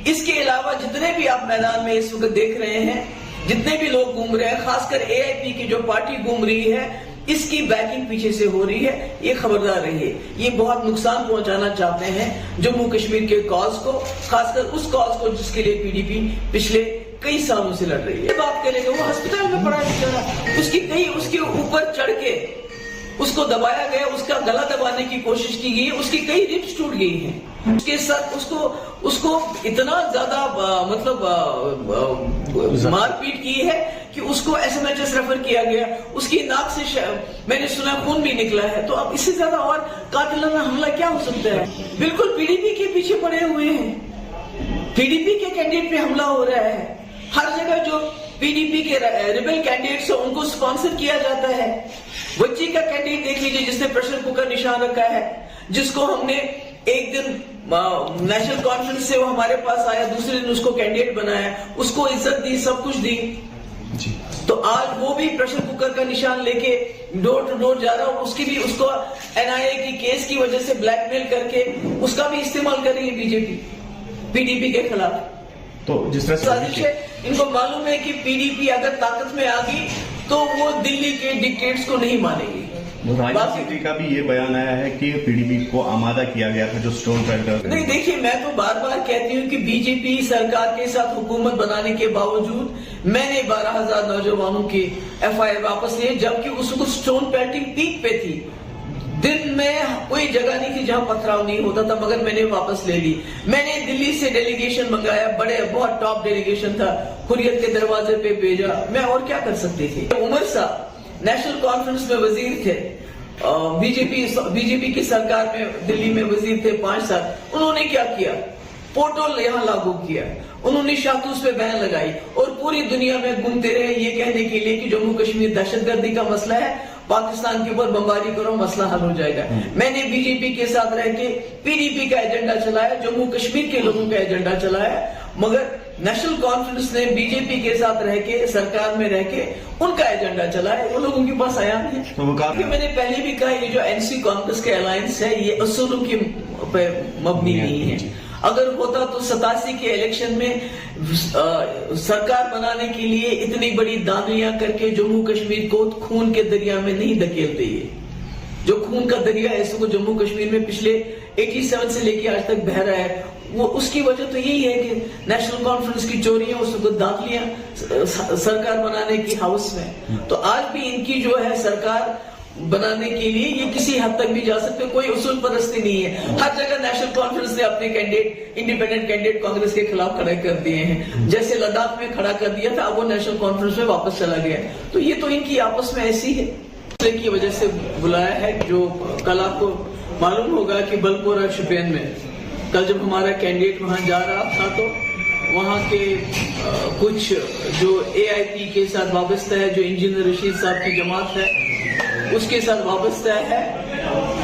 इसके अलावा जितने भी आप मैदान में इस वक्त देख रहे हैं जितने भी लोग घूम रहे हैं, खासकर AIP की जो पार्टी घूम रही है, इसकी बैकिंग पीछे से हो रही है। ये खबरदार रहिए, ये बहुत नुकसान पहुंचाना चाहते हैं जम्मू कश्मीर के कॉज को, खासकर उस कॉज को जिसके लिए PDP पिछले कई सालों से लड़ रही है। बात करेंगे, वो हॉस्पिटल में पड़ा बेचारा, उसके ऊपर चढ़ के उसको दबाया गया, उसका गला दबाने की कोशिश की गई, उसकी कई रिब्स टूट गई हैं। उसके साथ उसको इतना ज्यादा मारपीट की है कि उसको SMHS रेफर किया गया, उसकी नाक से मैंने सुना खून भी निकला है। तो अब इससे ज्यादा और कातिलाना हमला क्या हो सकता है? बिल्कुल PDP के पीछे पड़े हुए हैं, PDP के कैंडिडेट पे हमला हो रहा है। हर जगह जो PDP के रिबेल कैंडिडेट्स हैं उनको स्पॉन्सर किया जाता है। बच्ची का कैंडिडेट देख लीजिए जिसने प्रेशर कुकर निशान रखा है, जिसको हमने एक दिन नेशनल कॉन्फ्रेंस से वो हमारे पास आया, दूसरे दिन उसको कैंडिडेट बनाया, उसको इज्जत दी, सब कुछ दी। तो आज वो भी प्रेशर कुकर का निशान लेके डोर टू डोर जा रहा है, उसको NIA की केस की वजह से ब्लैकमेल करके उसका भी इस्तेमाल कर रही है BJP PDP के खिलाफ। तो जिस तरह साजिश है, इनको मालूम है कि PDP अगर ताकत में आ गई तो वो दिल्ली के डिक्टेट्स को नहीं मानेगी। राजनाथ सिंह का भी ये बयान आया है कि PDP को आमादा किया गया था जो स्टोन पेल्टर। नहीं, देखिए, मैं तो बार बार कहती हूँ कि BJP सरकार के साथ हुकूमत बनाने के बावजूद मैंने 12,000 नौजवानों की FIR वापस लिए, जबकि उसको स्टोन पेल्टिंग पीक पे थी। दिन में कोई जगह नहीं थी जहां पथराव नहीं होता था, मगर मैंने वापस ले ली। मैंने दिल्ली से डेलीगेशन मंगाया, बहुत टॉप डेलीगेशन था, हुर्रियत के दरवाजे पे भेजा। मैं और क्या कर सकती थी? उमर साहब नेशनल कॉन्फ्रेंस में वजीर थे, बीजेपी की सरकार में दिल्ली में वजीर थे 5 साल। उन्होंने क्या किया? पोर्टल यहाँ लागू किया, उन्होंने शातूस पे बैन लगाई और पूरी दुनिया में घूमते रहे ये कहने के लिए कि जम्मू कश्मीर दहशतगर्दी का मसला है, पाकिस्तान के ऊपर बमबारी करो, मसला हल हो जाएगा। मैंने BJP के साथ रह के PDP का एजेंडा चलाया, जम्मू कश्मीर के लोगों का एजेंडा चलाया, मगर नेशनल कॉन्फ्रेंस ने BJP के साथ रह के, सरकार में रह के उनका एजेंडा चलाया। वो लोगों के पास आया नहीं। तो मैंने पहले भी कहा, ये जो NC कांग्रेस के अलायंस है ये असूलों की मबनी नहीं है। अगर होता तो 87 के इलेक्शन में सरकार बनाने के लिए इतनी बड़ी दानियां करके जम्मू कश्मीर को खून के दरिया में नहीं धकेलते। ये जो खून का दरिया है इसको जम्मू कश्मीर में पिछले 87 से लेके आज तक बह रहा है, वो उसकी वजह तो यही है कि नेशनल कॉन्फ्रेंस की चोरियां, उसको दाखिलियां सरकार बनाने की हाउस में। तो आज भी इनकी जो है सरकार बनाने के लिए ये किसी हद तक भी जा सकते, कोई उसूल परस्ती नहीं है। हर जगह नेशनल कॉन्फ्रेंस ने अपने कैंडिडेट, इंडिपेंडेंट कैंडिडेट कांग्रेस के खिलाफ खड़े कर दिए हैं। जैसे लद्दाख में खड़ा कर दिया था, अब वो नेशनल कॉन्फ्रेंस में वापस चला गया। तो ये तो इनकी आपस में ऐसी है की वजह से बुलाया है। जो कल आपको मालूम होगा कि बलपोरा शोपियान में कल जब हमारा कैंडिडेट वहां जा रहा था तो वहां के कुछ जो AIP के साथ वाबस्ता है, जो इंजीनियर रशीद साहब की जमात है उसके साथ वाबस्ता है,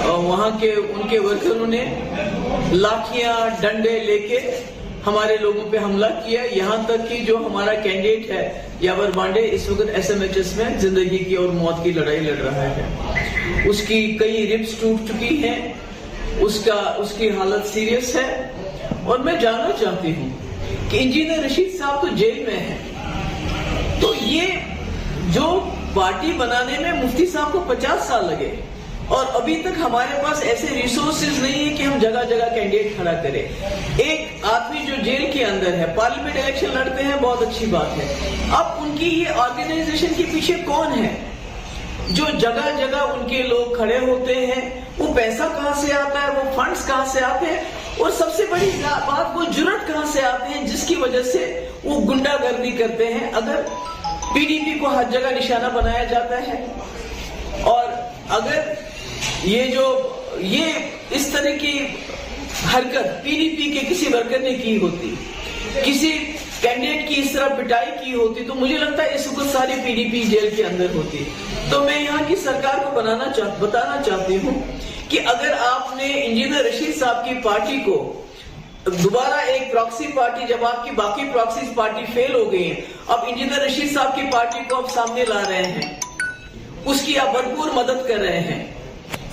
वहां के उनके वर्करों ने लाठियां डंडे लेके हमारे लोगों पे हमला किया। यहां तक कि जो हमारा कैंडिडेट है यावर बांडे इस वक्त SMHS में जिंदगी की और मौत की लड़ाई लड़ रहा है। उसकी कई रिब्स टूट चुकी हैं, उसकी हालत सीरियस है। और मैं जानना चाहती हूं कि इंजीनियर रशीद साहब तो जेल में है, तो ये जो पार्टी बनाने में मुफ्ती साहब को 50 साल लगे और अभी तक हमारे पास ऐसे रिसोर्सेज नहीं है कि हम जगह जगह कैंडिडेट खड़ा करें। एक आदमी जो जेल के अंदर है, पार्लियामेंट इलेक्शन लड़ते हैं, बहुत अच्छी बात है। अब उनकी ये ऑर्गेनाइजेशन के पीछे कौन है जो जगह जगह उनके लोग खड़े होते हैं? वो पैसा कहां से आता है, वो फंड्स कहां से आते हैं, और सबसे बड़ी बात वो जुर्रत कहां से आते हैं जिसकी वजह से वो गुंडागर्दी करते हैं। अगर PDP को हर जगह निशाना बनाया जाता है और अगर ये इस तरह की हरकत PDP के किसी वर्कर ने की होती, किसी कैंडिडेट की इस तरह पिटाई की होती, तो मुझे लगता है इस वक्त सारी PDP जेल के अंदर होती। तो मैं यहाँ की सरकार को बताना चाहती हूँ कि अगर आपने इंजीनियर रशीद साहब की पार्टी को दोबारा एक प्रॉक्सी पार्टी, जब आपकी बाकी प्रॉक्सी पार्टी फेल हो गई है, अब इंजीनियर रशीद साहब की पार्टी को आप सामने ला रहे हैं, उसकी आप भरपूर मदद कर रहे हैं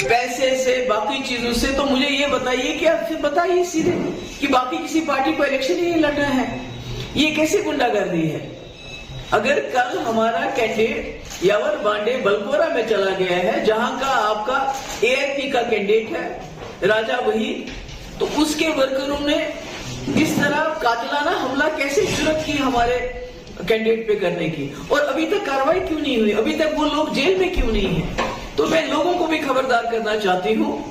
पैसे से, बाकी चीजों से, तो मुझे ये बताइए कि आप फिर बताइए सीधे कि बाकी किसी पार्टी को इलेक्शन ही नहीं लड़ रहे हैं। ये कैसे गुंडागर्दी है? اگر کل ہمارا کینڈیڈیٹ یاور بانڈے بلکورا میں چلا گیا ہے جہاں کا آپ کا اے آئی پی کا کینڈیڈیٹ ہے راجا وحید، تو اس کے ورکروں نے اس طرح قاتلانہ حملہ کیسے جرأت کی ہمارے کینڈیڈیٹ پہ کرنے کی، اور ابھی تک کارروائی کیوں نہیں ہوئی، ابھی تک وہ لوگ جیل میں کیوں نہیں ہیں؟ تو میں لوگوں کو بھی خبردار کرنا چاہتی ہوں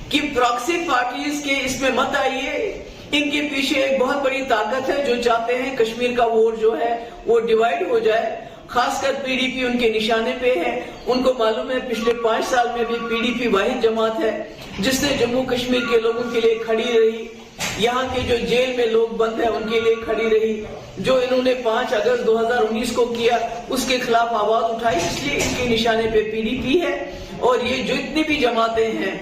کہ پراکسی پارٹیز کے اس میں مت آئیے، ان کے پیچھے ایک بہت بڑی طاقت ہے جو چاہتے ہیں کشمیر کا ووٹ جو ہے وہ ڈیوائیڈ ہو جائے، خاص کر پی ڈی پی ان کے نشانے پہ ہے۔ ان کو معلوم ہے پچھلے 5 سال میں بھی پی ڈی پی واحد جماعت ہے جس نے جموں کشمیر کے لوگوں کے لیے کھڑی رہی، یہاں کے جو جیل میں لوگ بند ہیں ان کے لیے کھڑی رہی، جو انہوں نے 5 اگست 2019 کو کیا اس کے خلاف آواز اٹھائی، اس لیے ان کے نشانے پہ پی ڈی پی ہے۔ اور یہ جو اتنی بھی جماعتیں ہیں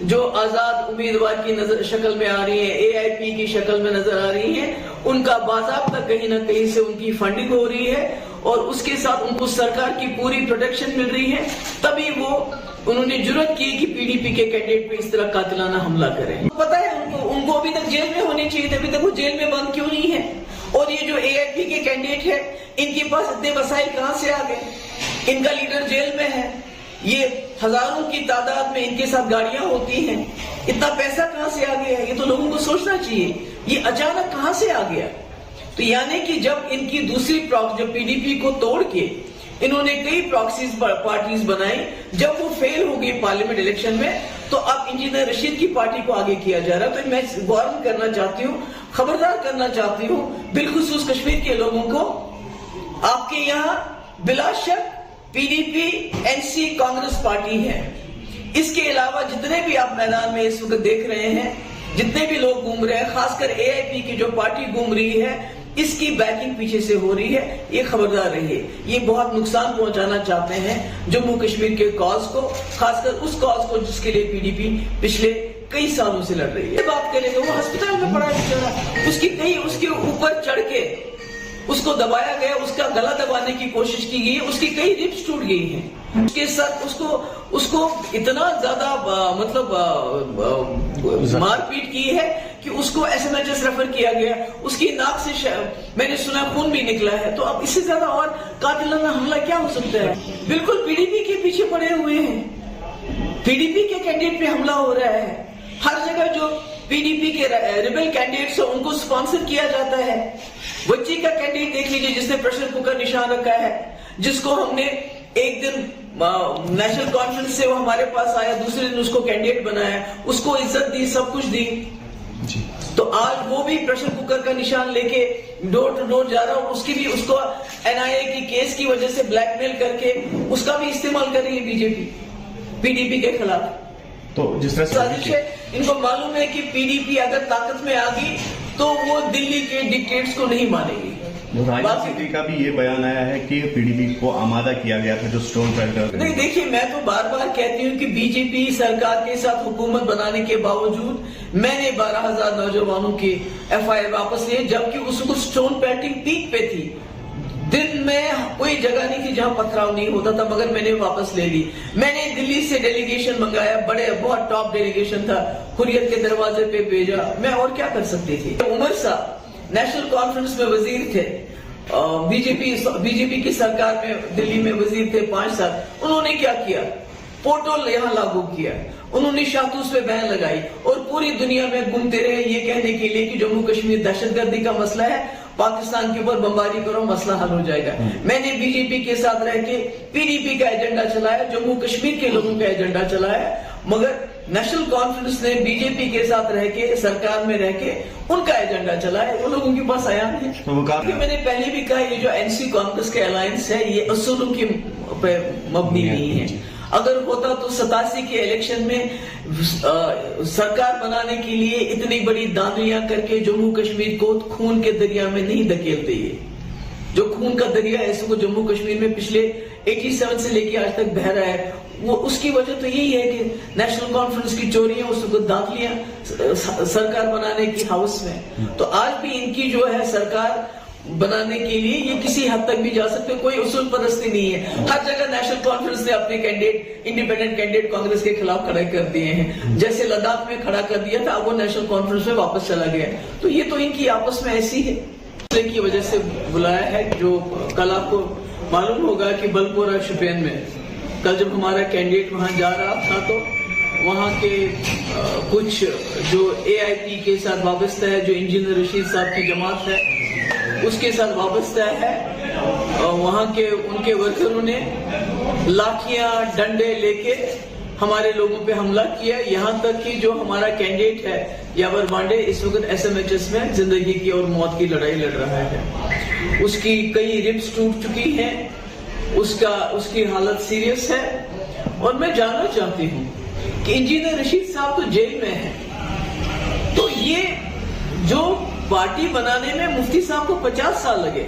جو آزاد امیدوار کی شکل میں آ رہی ہیں، اے آئی پی کی شکل میں نظر آ رہی ہیں، ان کا باضابطہ کہیں نہ کہیں سے ان کی فنڈنگ ہو رہی ہے اور اس کے ساتھ ان کو سرکار کی پوری پروٹیکشن مل رہی ہے، تبھی انہوں نے جرأت کی کہ پی ڈی پی کے کینڈیڈیٹ پہ اس طرح قاتلانہ حملہ کریں۔ پتہ ہے ان کو ابھی تک جیل میں ہونے چاہیے تھے، ابھی تک وہ جیل میں بند کیوں نہیں ہے؟ اور یہ جو اے آئی پی کے کینڈیڈیٹ ہے ان کے پاس اتنے وسائل کہاں سے آ گئے؟ ان کا لیڈر جیل میں ہے، یہ ہزاروں کی تعداد میں ان کے ساتھ گاڑیاں ہوتی ہیں، اتنا پیسہ کہاں سے آ گیا؟ یہ تو لوگوں کو سوچنا چاہیے، یہ اچانک کہاں سے آ گیا؟ تو یعنی کہ جب ان کی دوسری جو پی ڈی پی کو توڑ کے انہوں نے کئی پراکسیز پارٹیز بنائی، جب وہ فیل ہو گئی پارلیمنٹ الیکشن میں تو اب انجینئر رشید کی پارٹی کو آگے کیا جا رہا ہے۔ تو میں وارن کرنا چاہتی ہوں، خبردار کرنا چاہتی ہوں بالخصوص کشمیر کے لوگوں کو، آپ کے یہاں بلا شک P D P N C Congress party ہے، اس کے علاوہ جتنے بھی آپ میدان میں اس وقت دیکھ رہے ہیں، جتنے بھی لوگ گھوم رہے ہیں، خاص کر اے آئی پی کی جو پارٹی گھوم رہی ہے اس کی بیکنگ پیچھے سے ہو رہی ہے، یہ خبردار رہیے، یہ بہت نقصان پہنچانا چاہتے ہیں جموں کشمیر کے کاز کو، خاص کر اس کاز کو جس کے لیے پی ڈی پی پچھلے کئی سالوں سے لڑ رہی ہے۔ بات کریں گے، وہ ہسپتال میں پڑا ہے، اس کے اوپر چڑھ کے اس کو دبایا گیا، اس کا گلا دبانے کی کوشش کی گئی، اس کی کئی ربس ٹوٹ گئی ہیں، اس کے ساتھ اس کو اتنا زیادہ مطلب مار پیٹ کی ہے کہ اس کو S M H S refer کیا گیا، اس کی ناک سے میں نے سنا خون بھی نکلا ہے۔ تو اب اس سے زیادہ اور قاتلانہ حملہ کیا ہو سکتا ہے؟ بالکل پی ڈی پی کے پیچھے پڑے ہوئے ہیں، پی ڈی پی کے کینڈیڈیٹ پہ حملہ ہو رہا ہے، ہر جگہ جو پی ڈی پی کے ریبل کینڈیڈیٹس ہیں ان کو سپانسر کیا جاتا ہے۔ بچی کا کینڈیڈیٹ دیکھ لیجیے جس نے پریشر کوکر نشان رکھا ہے، جس کو ہم نے ایک دن نیشنل کانفرنس سے وہ ہمارے پاس آیا، دوسرے دن اس کو کینڈیڈیٹ بنایا، اس کو عزت دی، سب کچھ دی، تو آج وہ بھی پریشر کوکر کا نشان لے کے ڈور ٹو ڈور جا رہا ہوں، اس کو این آئی اے کی کیس کی وجہ سے بلیک میل کر کے اس کا بھی استعمال کر رہی ہے بی جے پی پی ڈی پی کے خلاف۔ تو جس طرح سازش ہے، ان کو معلوم ہے کہ پی ڈی پی اگر طاقت میں آ گئی تو وہ دلی کے ڈکٹیٹرز کو نہیں مانے گی۔ راجا کا بھی یہ بیان آیا ہے کہ پی ڈی پی کو آمادہ کیا گیا تھا جو اسٹون پیلٹر۔ نہیں دیکھیے، میں تو بار بار کہتی ہوں کہ بی جے پی سرکار کے ساتھ حکومت بنانے کے باوجود میں نے 12,000 نوجوانوں کی ایف آئی آر واپس لیے، جبکہ اس کو اسٹون پیلٹنگ پیک پہ تھی، دن میں کوئی جگہ نہیں تھی جہاں پتھراؤ نہیں ہوتا تھا، مگر میں نے واپس لے لی۔ میں نے دلی سے ڈیلیگیشن منگایا، بہت ٹاپ ڈیلیگیشن تھا، حریت کے دروازے پہ بھیجا، میں اور کیا کر سکتی تھی۔ عمر صاحب نیشنل کانفرنس میں وزیر تھے، بی جے پی کی سرکار میں دلی میں وزیر تھے 5 سال، انہوں نے کیا کیا؟ پورٹل یہاں لاگو کیا، انہوں نے شاہتوش پہ بین لگائی اور پوری دنیا میں گھومتے رہے یہ کہنے کے لیے کہ جموں کشمیر دہشت گردی کا مسئلہ ہے، پاکستان کے اوپر بمباری کرو، مسئلہ حل ہو جائے گا۔ میں نے بی جے پی کے ساتھ رہ کے پی ڈی پی کا ایجنڈا چلایا، جموں کشمیر کے لوگوں کا ایجنڈا چلایا، مگر نیشنل کانفرنس نے بی جے پی کے ساتھ رہ کے سرکار میں رہ کے ان کا ایجنڈا چلایا، وہ لوگوں کے پاس آیا نہیں۔ میں نے پہلے بھی کہا یہ جو این سی کانگریس کا الائنس ہے یہ اصولوں کی مبنی نہیں ہے، اگر ہوتا تو 87 کے الیکشن میں سرکار بنانے کے لیے اتنی بڑی دانیاں کر کے جموں کشمیر کو خون کے دریا میں نہیں دھکیلتے۔ یہ جو خون کا دریا ہے اس کو جموں کشمیر میں پچھلے 87 سے لے کے آج تک بہہ رہا ہے، وہ اس کی وجہ تو یہی ہے کہ نیشنل کانفرنس کی چوریاں، اس کو داخلیاں سرکار بنانے کی ہاؤس میں۔ تو آج بھی ان کی جو ہے سرکار بنانے کے لیے یہ کسی حد تک بھی جا سکتے، کوئی اصول پرستی نہیں ہے۔ ہر جگہ نیشنل کانفرنس نے اپنے کینڈیڈیٹ انڈیپینڈنٹ کینڈیڈیٹ کانگریس کے خلاف کھڑے کر دیے ہیں، جیسے لداخ میں کھڑا کر دیا تھا، اب وہ نیشنل کانفرنس میں واپس چلا گیا۔ تو یہ تو ان کی آپس میں ایسی ہے۔ की वजह से बुलाया है। जो कल आपको मालूम होगा कि बलपोरा शोपियान में कल जब हमारा कैंडिडेट वहां जा रहा था तो वहां के कुछ जो AIP के साथ वाबस्ता है, जो इंजीनियर रशीद साहब की जमात है उसके साथ वाबस्ता है, वहां के उनके वर्करों ने लाठियां डंडे लेके हमारे लोगों पे हमला किया। यहाँ तक कि जो हमारा कैंडिडेट है यावर बांडे इस वक्त SMHS में जिंदगी की और मौत की लड़ाई लड़ रहा है। उसकी कई रिब्स टूट चुकी हैं, उसकी हालत सीरियस है। और मैं जानना चाहती हूँ कि इंजीनियर रशीद साहब तो जेल में है, तो ये जो पार्टी बनाने में मुफ्ती साहब को 50 साल लगे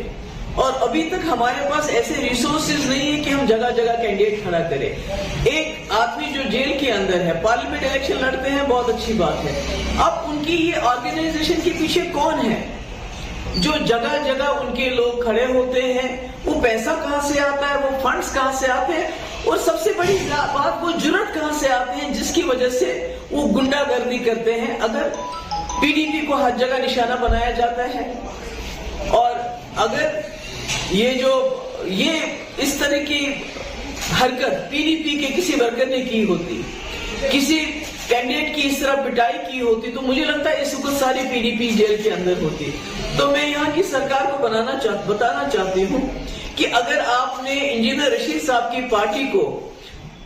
और अभी तक हमारे पास ऐसे रिसोर्सेज नहीं है कि हम जगह जगह कैंडिडेट खड़ा करें। एक आदमी जो जेल के अंदर है, पार्लियामेंट इलेक्शन लड़ते हैं, बहुत अच्छी बात है। अब उनकी ये ऑर्गेनाइजेशन के पीछे कौन है जो जगह जगह उनके लोग खड़े होते हैं? वो पैसा कहाँ से आता है, वो फंड्स कहाँ से आते हैं, और सबसे बड़ी बात वो जुर्रत कहाँ से आते हैं जिसकी वजह से वो गुंडागर्दी करते हैं। अगर PDP को हर जगह निशाना बनाया जाता है और अगर ये इस तरह की हरकत PDP के किसी वर्कर ने की होती, किसी कैंडिडेट की इस तरह पिटाई की होती, तो मुझे लगता है इस वक्त सारी PDP जेल के अंदर होती। तो मैं यहाँ की सरकार को बताना चाहती हूँ कि अगर आपने इंजीनियर रशीद साहब की पार्टी को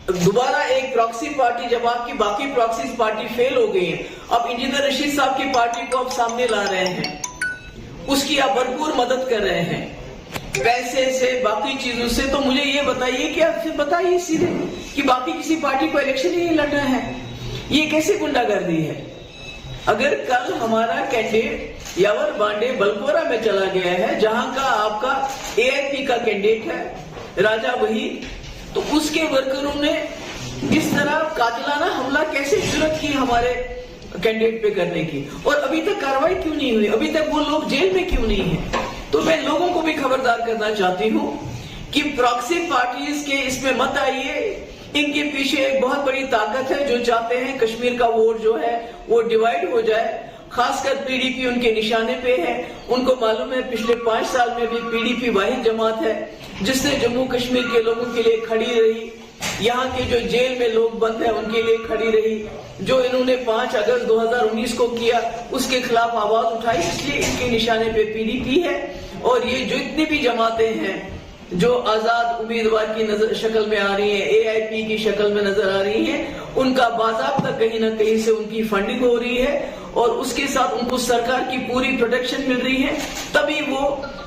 दोबारा एक प्रॉक्सी पार्टी, जब आपकी बाकी प्रॉक्सी पार्टी फेल हो गई है, अब इंजीनियर रशीद साहब की पार्टी को आप सामने ला रहे हैं, उसकी आप भरपूर मदद कर रहे हैं पैसे से, बाकी चीजों से, तो मुझे ये बताइए कि आप फिर बताइए सीधे कि बाकी किसी पार्टी को इलेक्शन ही नहीं लड़ना है। ये कैसे गुंडागर्दी है? अगर कल हमारा कैंडिडेट यावर बांडे बलपोरा में चला गया है, जहां का आपका AIP का कैंडिडेट है राजा वहीद, तो उसके वर्करों ने इस तरह कातिलाना हमला कैसे जुर्रत की हमारे कैंडिडेट पे करने की, और अभी तक कार्रवाई क्यों नहीं हुई? अभी तक वो लोग जेल में क्यों नहीं है? तो मैं लोगों को भी खबरदार करना चाहती हूँ कि प्रॉक्सी पार्टीज के इसमें मत आइए। इनके पीछे एक बहुत बड़ी ताकत है जो चाहते हैं कश्मीर का वोट जो है वो डिवाइड हो जाए। खासकर PDP उनके निशाने पे है। उनको मालूम है पिछले 5 साल में भी PDP वाहिद जमात है जिसने जम्मू कश्मीर के लोगों के लिए खड़ी रही, यहाँ के जो जेल में लोग बंद हैं उनके लिए खड़ी रही। जो इन्होंने 5 अगस्त 2019 को किया उसके खिलाफ आवाज उठाई, इसलिए इनके निशाने पे PDP है। और ये जो इतनी भी जमातें हैं जो आजाद उम्मीदवार की शक्ल में आ रही है, AIP की शक्ल में नजर आ रही है, उनका बाज़ाब्ता कहीं ना कहीं से उनकी फंडिंग हो रही है और उसके साथ उनको सरकार की पूरी प्रोटेक्शन मिल रही है। तभी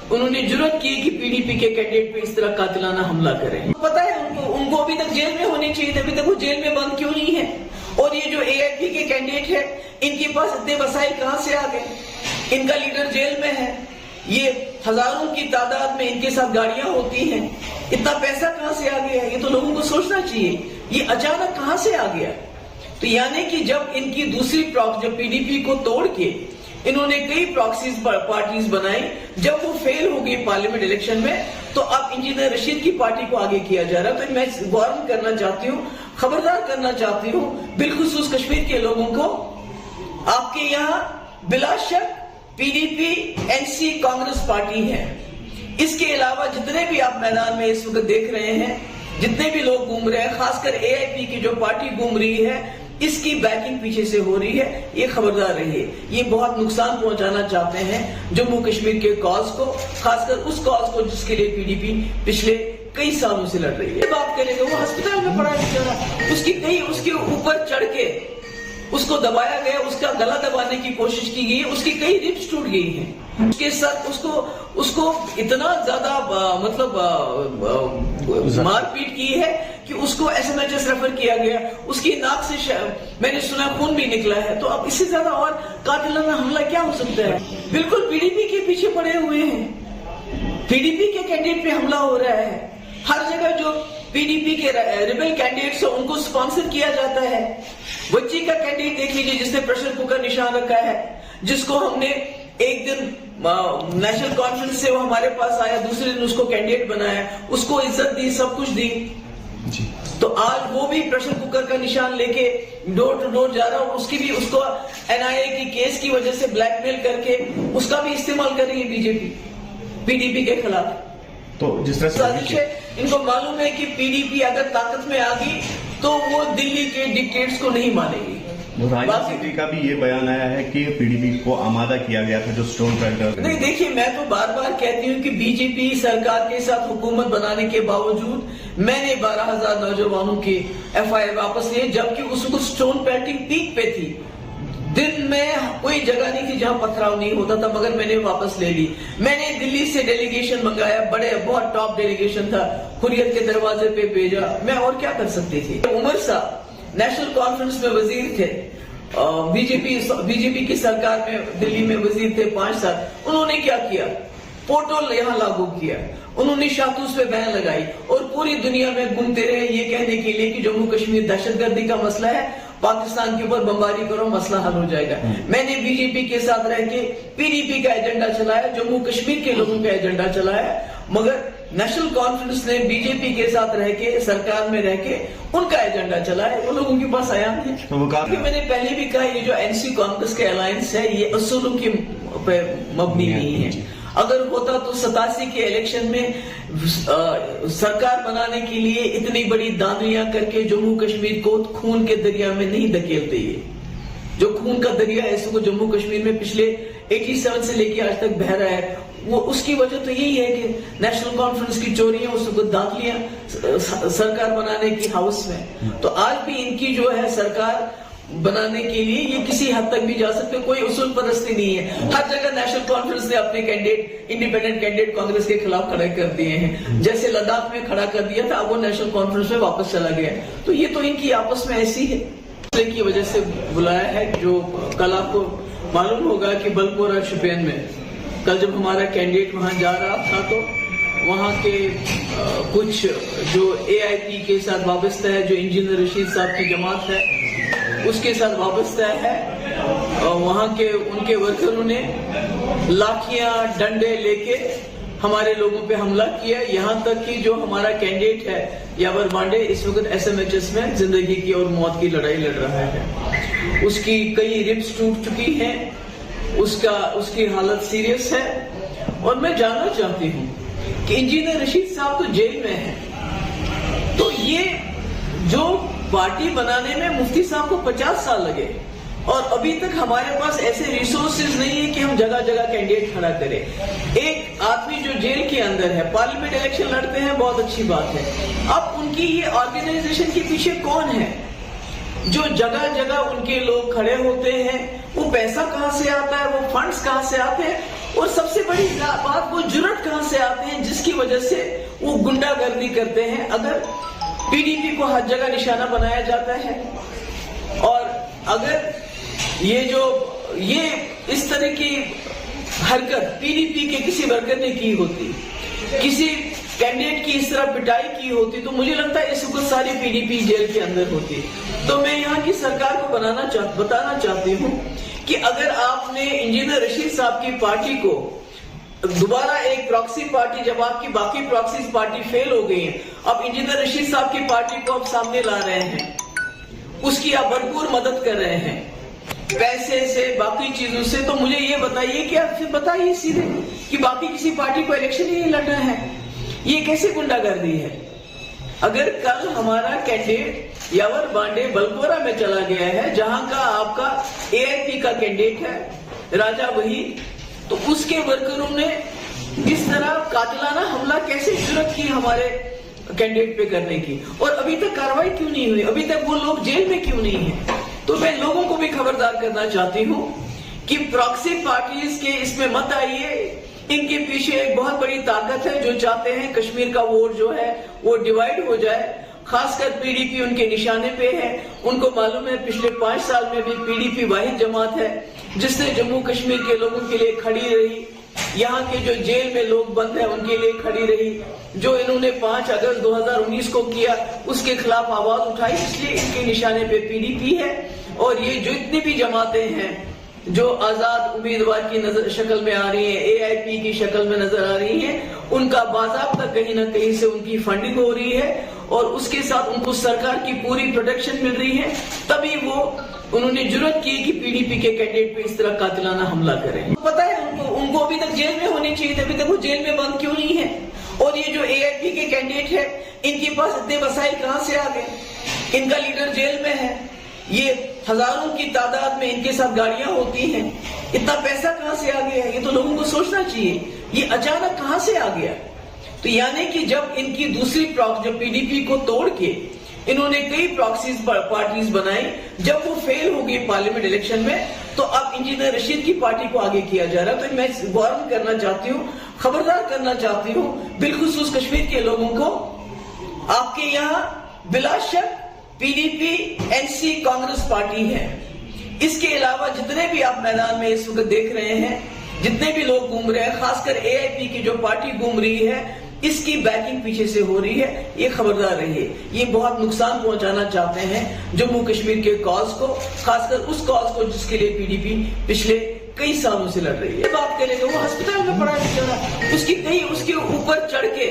उन्होंने जुर्रत की कि PDP के कैंडिडेट पे इस तरह कातिलाना हमला करें। पता है उनको अभी तक जेल में होने चाहिए थे, अभी तक वो जेल में बंद क्यों नहीं है? और ये जो AIP के कैंडिडेट है, इनके पास इतने वसाइल कहाँ से आ गए? इनका लीडर जेल में है, ये हजारों की तादाद में इनके साथ गाड़ियां होती हैं, इतना पैसा कहाँ से आ गया? ये तो लोगों को सोचना चाहिए, ये अचानक कहाँ से आ गया? तो यानी कि जब इनकी दूसरी जब PDP को तोड़ के इन्होंने कई प्रॉक्सीज पार्टीज बनाई, जब वो फेल हो गई पार्लियामेंट इलेक्शन में, तो अब इंजीनियर रशीद की पार्टी को आगे किया जा रहा है। तो मैं वार्न करना चाहती हूँ, खबरदार करना चाहती हूँ बिलखुसूस कश्मीर के लोगों को। आपके यहाँ बिला शक PDP NC कांग्रेस पार्टी है, इसके अलावा जितने भी आप मैदान में इस वक्त देख रहे हैं, जितने भी लोग घूम रहे हैं, खासकर AIP की जो पार्टी घूम रही है, इसकी बैकिंग पीछे से हो रही है। ये खबरदार रहिए, ये बहुत नुकसान पहुंचाना चाहते हैं जम्मू कश्मीर के कॉज को, खासकर उस कॉज को जिसके लिए PDP पिछले कई सालों से लड़ रही है। बात करेंगे, वो अस्पताल में पड़ा है बेचारा, उसके ऊपर चढ़ के उसको दबाया गया, उसका गला दबाने की कोशिश की गई, उसकी कई रिब्स टूट गई हैं, उसके साथ उसको इतना ज्यादा मारपीट की है कि उसको SMHS रेफर किया गया, उसकी नाक से मैंने सुना खून भी निकला है। तो अब इससे ज्यादा और कातिलाना हमला क्या हो सकता है? बिल्कुल PDP के पीछे पड़े हुए हैं, PDP के कैंडिडेट पे हमला हो रहा है। हर जगह जो PDP के रिबेल कैंडिडेट्स हैं उनको स्पॉन्सर किया जाता है। बच्ची का कैंडिडेट देख लीजिए जिसने प्रेशर कुकर निशान रखा है, जिसको हमने एक दिन नेशनल कॉन्फ्रेंस से वो हमारे पास आया, दूसरे दिन उसको कैंडिडेट बनाया, उसको इज्जत दी, सब कुछ दी, जी। तो आज वो भी प्रेशर कुकर का निशान लेके डोर टू डोर जा रहा है और उसकी भी उसको एनआईए की केस की वजह से ब्लैकमेल करके उसका भी इस्तेमाल कर रही है बीजेपी पीडीपी के खिलाफ। तो जिस तरह साजिश है, इनको मालूम है कि पीडीपी अगर ताकत में आ गई तो वो दिल्ली के डिक्टेट्स को नहीं मानेगी। राजनीति का भी ये बयान आया है कि पीडीपी को आमादा किया गया था जो स्टोन पेल्टर। नहीं, देखिए, मैं तो बार बार कहती हूँ कि बीजेपी सरकार के साथ हुकूमत बनाने के बावजूद मैंने 12,000 नौजवानों की एफआईआर वापस लिए, जबकि उसको स्टोन पेल्टिंग पीक पे थी। दिन में कोई जगह नहीं थी जहां पथराव नहीं होता था, मगर मैंने वापस ले ली। मैंने दिल्ली से डेलीगेशन मंगाया, बहुत टॉप डेलीगेशन था, हुर्रियत के दरवाजे पे भेजा। मैं और क्या कर सकती थी। उमर साहब नेशनल कॉन्फ्रेंस में वजीर थे, बीजेपी की सरकार में दिल्ली में वजीर थे 5 साल। उन्होंने क्या किया? पोर्टल यहाँ लागू किया, उन्होंने शातूस पे बैन लगाई और पूरी दुनिया में घूमते रहे ये कहने के लिए कि जम्मू कश्मीर दहशतगर्दी का मसला है, पाकिस्तान के ऊपर बमबारी करो, मसला हल हो जाएगा। मैंने बीजेपी के साथ रह के पीडीपी का एजेंडा चलाया, जम्मू कश्मीर के लोगों का एजेंडा चलाया, मगर नेशनल कॉन्फ्रेंस ने बीजेपी के साथ रह के सरकार में रह के उनका एजेंडा चलाया, वो लोगों के पास आया नहीं। तो वो मैंने पहले भी कहा, ये जो एनसी कांग्रेस के अलायंस है ये असूलों की पे मबनी नहीं है। अगर होता तो 87 के इलेक्शन में सरकार बनाने के लिए इतनी बड़ी दांदियां करके जम्मू कश्मीर को खून के दरिया में नहीं धकेलते। ये जो खून का दरिया है इसको जम्मू कश्मीर में पिछले 87 से लेके आज तक बह रहा है, वो उसकी वजह तो यही है कि नेशनल कॉन्फ्रेंस की चोरियां, उसको दांत लिया सरकार बनाने की हाउस में। तो आज भी इनकी जो है सरकार बनाने के लिए ये किसी हद तक भी जा सकते, कोई उसूल परस्ती नहीं है। हर जगह नेशनल कॉन्फ्रेंस ने अपने कैंडिडेट, इंडिपेंडेंट कैंडिडेट कांग्रेस के खिलाफ खड़े कर दिए हैं। जैसे लद्दाख में खड़ा कर दिया था, अब वो नेशनल कॉन्फ्रेंस में वापस चला गया। तो ये तो इनकी आपस में ऐसी है की वजह से बुलाया है। जो कल आपको मालूम होगा कि बलपोरा शोपियान में कल जब हमारा कैंडिडेट वहां जा रहा था तो वहां के कुछ जो एआईपी के साथ वाबस्ता है, जो इंजीनियर रशीद साहब की जमात है उसके साथ वाबस्ता है, वहां के उनके वर्करों ने लाठियां डंडे लेके हमारे लोगों पे हमला किया। यहाँ तक कि जो हमारा कैंडिडेट है यावर बांडे इस वक्त एसएमएचएस में जिंदगी की और मौत की लड़ाई लड़ रहा है। उसकी कई रिब्स टूट चुकी हैं, उसकी हालत सीरियस है। और मैं जानना चाहती हूँ कि इंजीनियर रशीद साहब तो जेल में है, तो ये जो पार्टी बनाने में मुफ्ती साहब को 50 साल लगे और अभी तक हमारे पास ऐसे रिसोर्सेज नहीं है कि हम जगह जगह कैंडिडेट खड़ा करें। एक आदमी जो जेल के अंदर है, पार्लियामेंट इलेक्शन लड़ते हैं, बहुत अच्छी बात है। अब उनकी ये ऑर्गेनाइजेशन के पीछे कौन है? जो जगह जगह उनके लोग खड़े होते हैं, वो पैसा कहां से आता है, वो फंड्स कहां से आते हैं, और सबसे बड़ी बात वो जुर्रत कहां से आते हैं जिसकी वजह से वो गुंडागर्दी करते हैं। अगर पीडीपी को हर जगह निशाना बनाया जाता है और अगर ये इस तरह की हरकत पीडीपी के किसी वर्कर ने की होती, किसी कैंडिडेट की इस तरह पिटाई की होती, तो मुझे लगता है इस वक्त सारी पीडीपी जेल के अंदर होती। तो मैं यहाँ की सरकार को बताना चाहती हूँ कि अगर आपने इंजीनियर रशीद साहब की पार्टी को दोबारा एक प्रॉक्सी पार्टी, जब आपकी बाकी प्रॉक्सी पार्टी फेल हो गई है, अब इंजीनियर रशीद साहब की पार्टी को आप सामने ला रहे हैं, उसकी आप भरपूर मदद कर रहे हैं पैसे से, बाकी चीजों से, तो मुझे ये बताइए कि आप फिर बताइए सीधे कि बाकी किसी पार्टी को इलेक्शन ही नहीं लड़ना है। ये कैसे गुंडागर्दी है? अगर कल हमारा कैंडिडेट यावर बांडे बलपोरा में चला गया है, जहां का आपका एआईपी का कैंडिडेट है राजा वही, तो उसके वर्करों ने इस तरह कातिलाना हमला कैसे जुर्रत की हमारे कैंडिडेट पे करने की, और अभी तक कार्रवाई क्यों नहीं हुई? अभी तक वो लोग जेल में क्यों नहीं है? तो मैं लोगों को भी खबरदार करना चाहती हूँ कि प्रॉक्सी पार्टीज के इसमें मत आइए। इनके पीछे एक बहुत बड़ी ताकत है जो चाहते हैं कश्मीर का वोट जो है वो डिवाइड हो जाए। खासकर पीडीपी उनके निशाने पे है। उनको मालूम है पिछले 5 साल में भी पीडीपी वाहिद जमात है जिसने जम्मू कश्मीर के लोगों के लिए खड़ी रही, यहाँ के जो जेल में लोग बंद हैं उनके लिए खड़ी रही। जो इन्होंने 5 अगस्त 2019 को किया उसके खिलाफ आवाज उठाई, इसलिए इनके निशाने पे पीडीपी है। और ये जो इतनी भी जमातें हैं जो आजाद उम्मीदवार की शक्ल में आ रही हैं, एआईपी की शक्ल में नजर आ रही हैं, उनका बाज़ाब्ता कहीं ना कहीं से उनकी फंडिंग हो रही है اور اس کے ساتھ ان کو سرکار کی پوری پروٹیکشن مل رہی ہے، تبھی وہ انہوں نے جرات کی کہ پی ڈی پی کے کینڈیڈیٹ پہ اس طرح قاتلانہ حملہ کریں۔ پتا ہے ان کو ابھی تک جیل میں ہونے چاہیے تھے، ابھی تک وہ جیل میں بند کیوں نہیں ہے؟ اور یہ جو اے آئی پی کے کینڈیڈیٹ ہے، ان کے پاس اتنے وسائل کہاں سے آ گئے؟ ان کا لیڈر جیل میں ہے، یہ ہزاروں کی تعداد میں ان کے ساتھ گاڑیاں ہوتی ہیں، اتنا پیسہ کہاں سے آ گیا؟ یہ تو لوگوں کو سوچنا چاہیے، یہ اچانک کہاں سے آ گیا؟ تو یعنی کہ جب ان کی دوسری جو پی ڈی پی کو توڑ کے انہوں نے کئی پراکسیز پارٹیز بنائی، جب وہ فیل ہو گئی پارلیمنٹ الیکشن میں، تو اب انجینئر رشید کی پارٹی کو آگے کیا جا رہا ہے۔ تو میں وارن کرنا چاہتی ہوں، خبردار کرنا چاہتی ہوں بالخصوص کشمیر کے لوگوں کو، آپ کے یہاں بلا شک P D P N C Congress party ہے، اس کے علاوہ جتنے بھی آپ میدان میں اس وقت دیکھ رہے ہیں، جتنے بھی لوگ گھوم رہے ہیں، خاص کر اے آئی پی کی جو پارٹی گھوم رہی ہے، اس کی بیکنگ پیچھے سے ہو رہی ہے، یہ خبردار رہیے۔ یہ بہت نقصان پہنچانا چاہتے ہیں جموں کشمیر کے کاز کو، خاص کر اس کاز کو جس کے لیے پی ڈی پی پچھلے کئی سالوں سے لڑ رہی ہے۔ بات کریں گے، وہ ہسپتال میں پڑا بیچارہ، اس کے اوپر چڑھ کے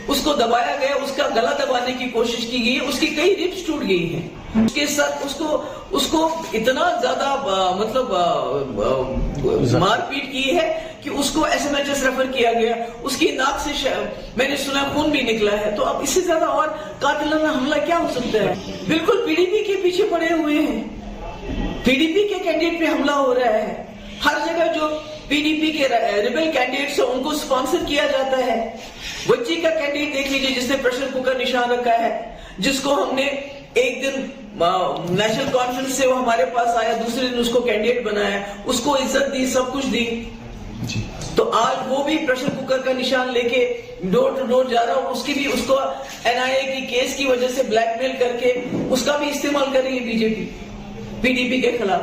اس کو دبایا گیا، اس کا گلا دبانے کی کوشش کی گئی، اس کی کئی ربس ٹوٹ گئی ہیں، اس کے ساتھ اس کو اتنا زیادہ مطلب مار پیٹ کی ہے کہ اس کو S M H S refer کیا گیا، اس کی ناک سے میں نے سنا خون بھی نکلا ہے۔ تو اب اس سے زیادہ اور قاتلانہ حملہ کیا ہو سکتا ہے؟ بالکل پی ڈی پی کے پیچھے پڑے ہوئے ہیں، پی ڈی پی کے کینڈیڈیٹ پہ حملہ ہو رہا ہے، ہر جگہ جو پی ڈی پی کے ریبل کینڈیڈیٹس ہیں ان کو سپانسر کیا جاتا ہے۔ بچی کا کینڈیڈیٹ دیکھ لیجیے جس نے پریشر کوکر نشان رکھا ہے، جس کو ہم نے ایک دن نیشنل کانفرنس سے وہ ہمارے پاس آیا، دوسرے دن اس کو کینڈیڈیٹ بنایا، اس کو عزت دی، سب کچھ دی، تو آج وہ بھی پریشر کوکر کا نشان لے کے ڈور ٹو ڈور جا رہا ہے، اس کی بھی اس کو این آئی اے کی کیس کی وجہ سے بلیک میل کر کے اس کا بھی استعمال کر رہی ہے بی جے پی پی ڈی پی کے خلاف۔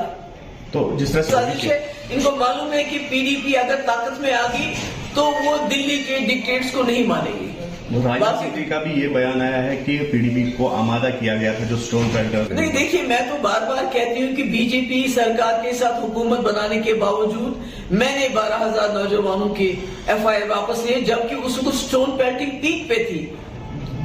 تو جس طرح سازش ہے، ان کو معلوم ہے کہ پی ڈی پی اگر طاقت میں آ گئی تو وہ دلی کے ڈکٹیٹرز کو نہیں مانے گی۔ راجناتھ سنگھ کا بھی یہ بیان آیا ہے کہ پی ڈی پی کو آمادہ کیا گیا تھا جو اسٹون پیلٹر۔ نہیں دیکھیے، میں تو بار بار کہتی ہوں کہ بی جے پی سرکار کے ساتھ حکومت بنانے کے باوجود میں نے 12,000 نوجوانوں کی ایف آئی آر واپس لیے، جبکہ اس کو اسٹون پیلٹنگ پیک پہ تھی،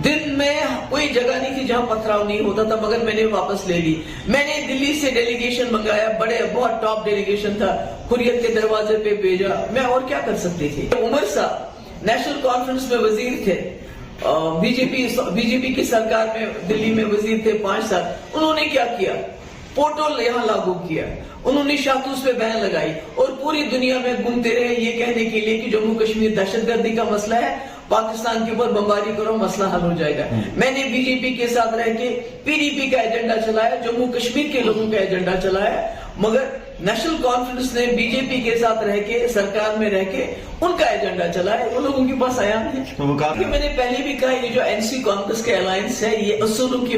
دن میں کوئی جگہ نہیں تھی جہاں پتھراؤ نہیں ہوتا تھا، مگر میں نے واپس لے لی۔ میں نے دلی سے ڈیلیگیشن منگایا، بہت ٹاپ ڈیلیگیشن تھا، حریت کے دروازے پہ بھیجا، میں اور کیا کر سکتی تھی۔ عمر صاحب نیشنل کانفرنس میں وزیر تھے، بی جے پی کی سرکار میں دلی میں وزیر تھے 5 سال، انہوں نے کیا کیا؟ پورٹل یہاں لاگو کیا، انہوں نے شاہتوش پہ بین لگائی اور پوری دنیا میں گھومتے رہے یہ کہنے کے لیے کہ جموں کشمیر دہشت گردی کا مسئلہ ہے، پاکستان کے اوپر بمباری کرو، مسئلہ حل ہو جائے گا۔ میں نے بی جے پی کے ساتھ رہ کے پی ڈی پی کا ایجنڈا چلایا، جموں کشمیر کے لوگوں کا ایجنڈا چلایا، مگر نیشنل کانفرنس نے بی جے پی کے ساتھ رہ کے سرکار میں رہ کے ان کا ایجنڈا چلایا، وہ لوگوں کے پاس آیا نہیں۔ میں نے پہلے بھی کہا، یہ جو این سی کانگریس کا الائنس ہے یہ اصولوں کی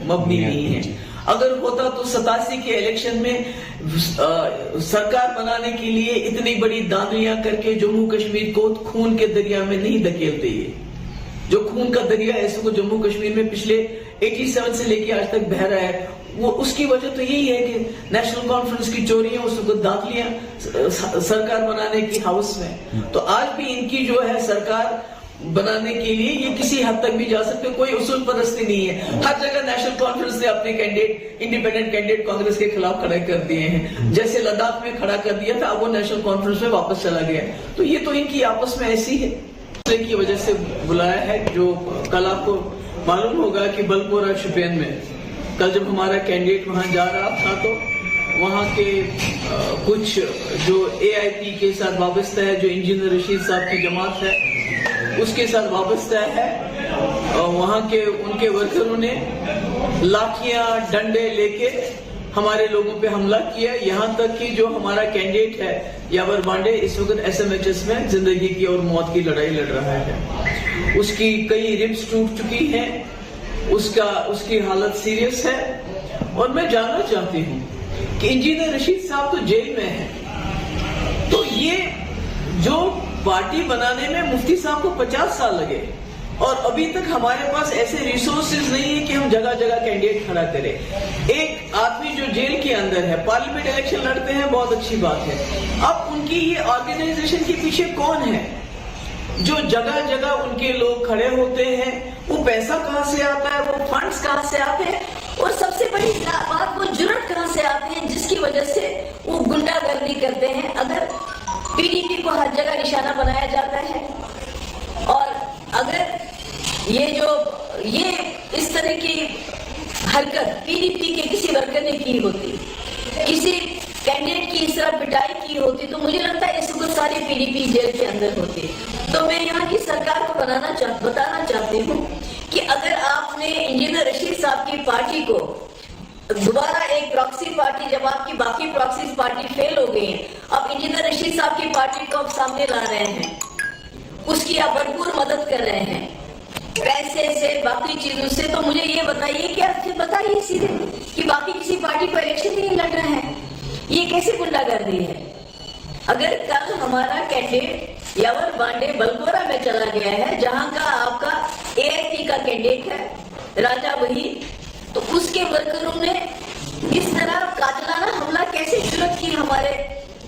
مبنی نہیں ہے۔ اگر ہوتا تو 87 کے الیکشن میں سرکار بنانے کے لیے اتنی بڑی داندلیاں کر کے جموں کشمیر کو خون کے دریا میں نہیں دھکیلتے۔ یہ جو خون کا دریا ہے اس کو جموں کشمیر میں پچھلے 87 سے لے کے آج تک بہہ رہا ہے، وہ اس کی وجہ تو یہی ہے کہ نیشنل کانفرنس کی چوریاں، اس کو داخلیاں سرکار بنانے کی ہاؤس میں۔ تو آج بھی ان کی جو ہے سرکار بنانے کے لیے یہ کسی حد تک بھی جا سکتے، کوئی اصول پرستی نہیں ہے۔ ہر جگہ نیشنل کانفرنس نے اپنے کینڈیڈیٹ انڈیپینڈنٹ کینڈیڈیٹ کانگریس کے خلاف کھڑے کر دیے ہیں، جیسے لداخ میں کھڑا کر دیا تھا، اب وہ نیشنل کانفرنس میں واپس چلا گیا۔ تو یہ تو ان کی آپس میں ایسی ہے کی وجہ سے بلایا ہے۔ جو کل آپ کو معلوم ہوگا کہ بلپورہ شوپین میں کل جب ہمارا کینڈیڈیٹ وہاں جا رہا تھا تو وہاں کے کچھ جو اے آئی پی کے ساتھ وابستہ ہے، جو انجینئر رشید صاحب کی جماعت ہے اس کے ساتھ وابستہ ہے، وہاں کے ان کے ورکروں نے لاٹھیاں ڈنڈے لے کے ہمارے لوگوں پہ حملہ کیا، یہاں تک کہ جو ہمارا کینڈیڈیٹ ہے یاور بانڈے اس وقت ایس ایم ایچ ایس میں زندگی کی اور موت کی لڑائی لڑ رہا ہے۔ اس کی کئی ربس ٹوٹ چکی ہیں، اس کی حالت سیریس ہے، اور میں جاننا چاہتی ہوں کہ انجینئر رشید صاحب تو جیل میں ہیں، تو یہ جو پارٹی بنانے میں مفتی صاحب کو 50 سال لگے اور ابھی تک ہمارے پاس ایسے ریسورسز نہیں ہے کہ ہم جگہ جگہ کینڈیڈیٹ کھڑا کریں۔ ایک آدمی جو جیل کے اندر ہے، پارلیمنٹ الیکشن لڑتے ہیں، بہت اچھی بات ہے، اب ان کی یہ آرگنائزیشن کے پیچھے کون ہے؟ जो जगह जगह उनके लोग खड़े होते हैं, वो पैसा कहाँ से आता है, वो फंड्स कहाँ से आते हैं, और सबसे बड़ी बात वो जुर्रत कहाँ से आती है जिसकी वजह से वो गुंडागर्दी करते हैं। अगर पीडीपी को हर जगह निशाना बनाया जाता है, और अगर ये इस तरह की हरकत पीडीपी के किसी वर्कर ने की होती, किसी कैंडिडेट की इस तरह पिटाई की होती, तो मुझे लगता है इस वक्त सारी पीडीपी जेल के अंदर होती। तो मैं यहाँ की सरकार को बताना चाहती हूँ कि अगर आपने इंजीनियर रशीद साहब की पार्टी को दोबारा एक प्रॉक्सी पार्टी, जब आपकी बाकी प्रॉक्सी पार्टी फेल हो गई है, अब इंजीनियर रशीद साहब की पार्टी को आप सामने ला रहे हैं, उसकी आप भरपूर मदद कर रहे हैं पैसे से, बाकी चीजों से, तो मुझे ये बताइए कि आप फिर बताइए सीधे कि बाकी किसी पार्टी को इलेक्शन नहीं लड़ रहा है, ये कैसे गुंडागर्दी है। अगर कल हमारा कैंडिडेट यावर बांडे बलगोरा में चला गया है, जहां का आपका एआईपी का कैंडिडेट है राजा वही, तो उसके वर्करों ने इस तरह कातिलाना हमला कैसे जुर्रत की हमारे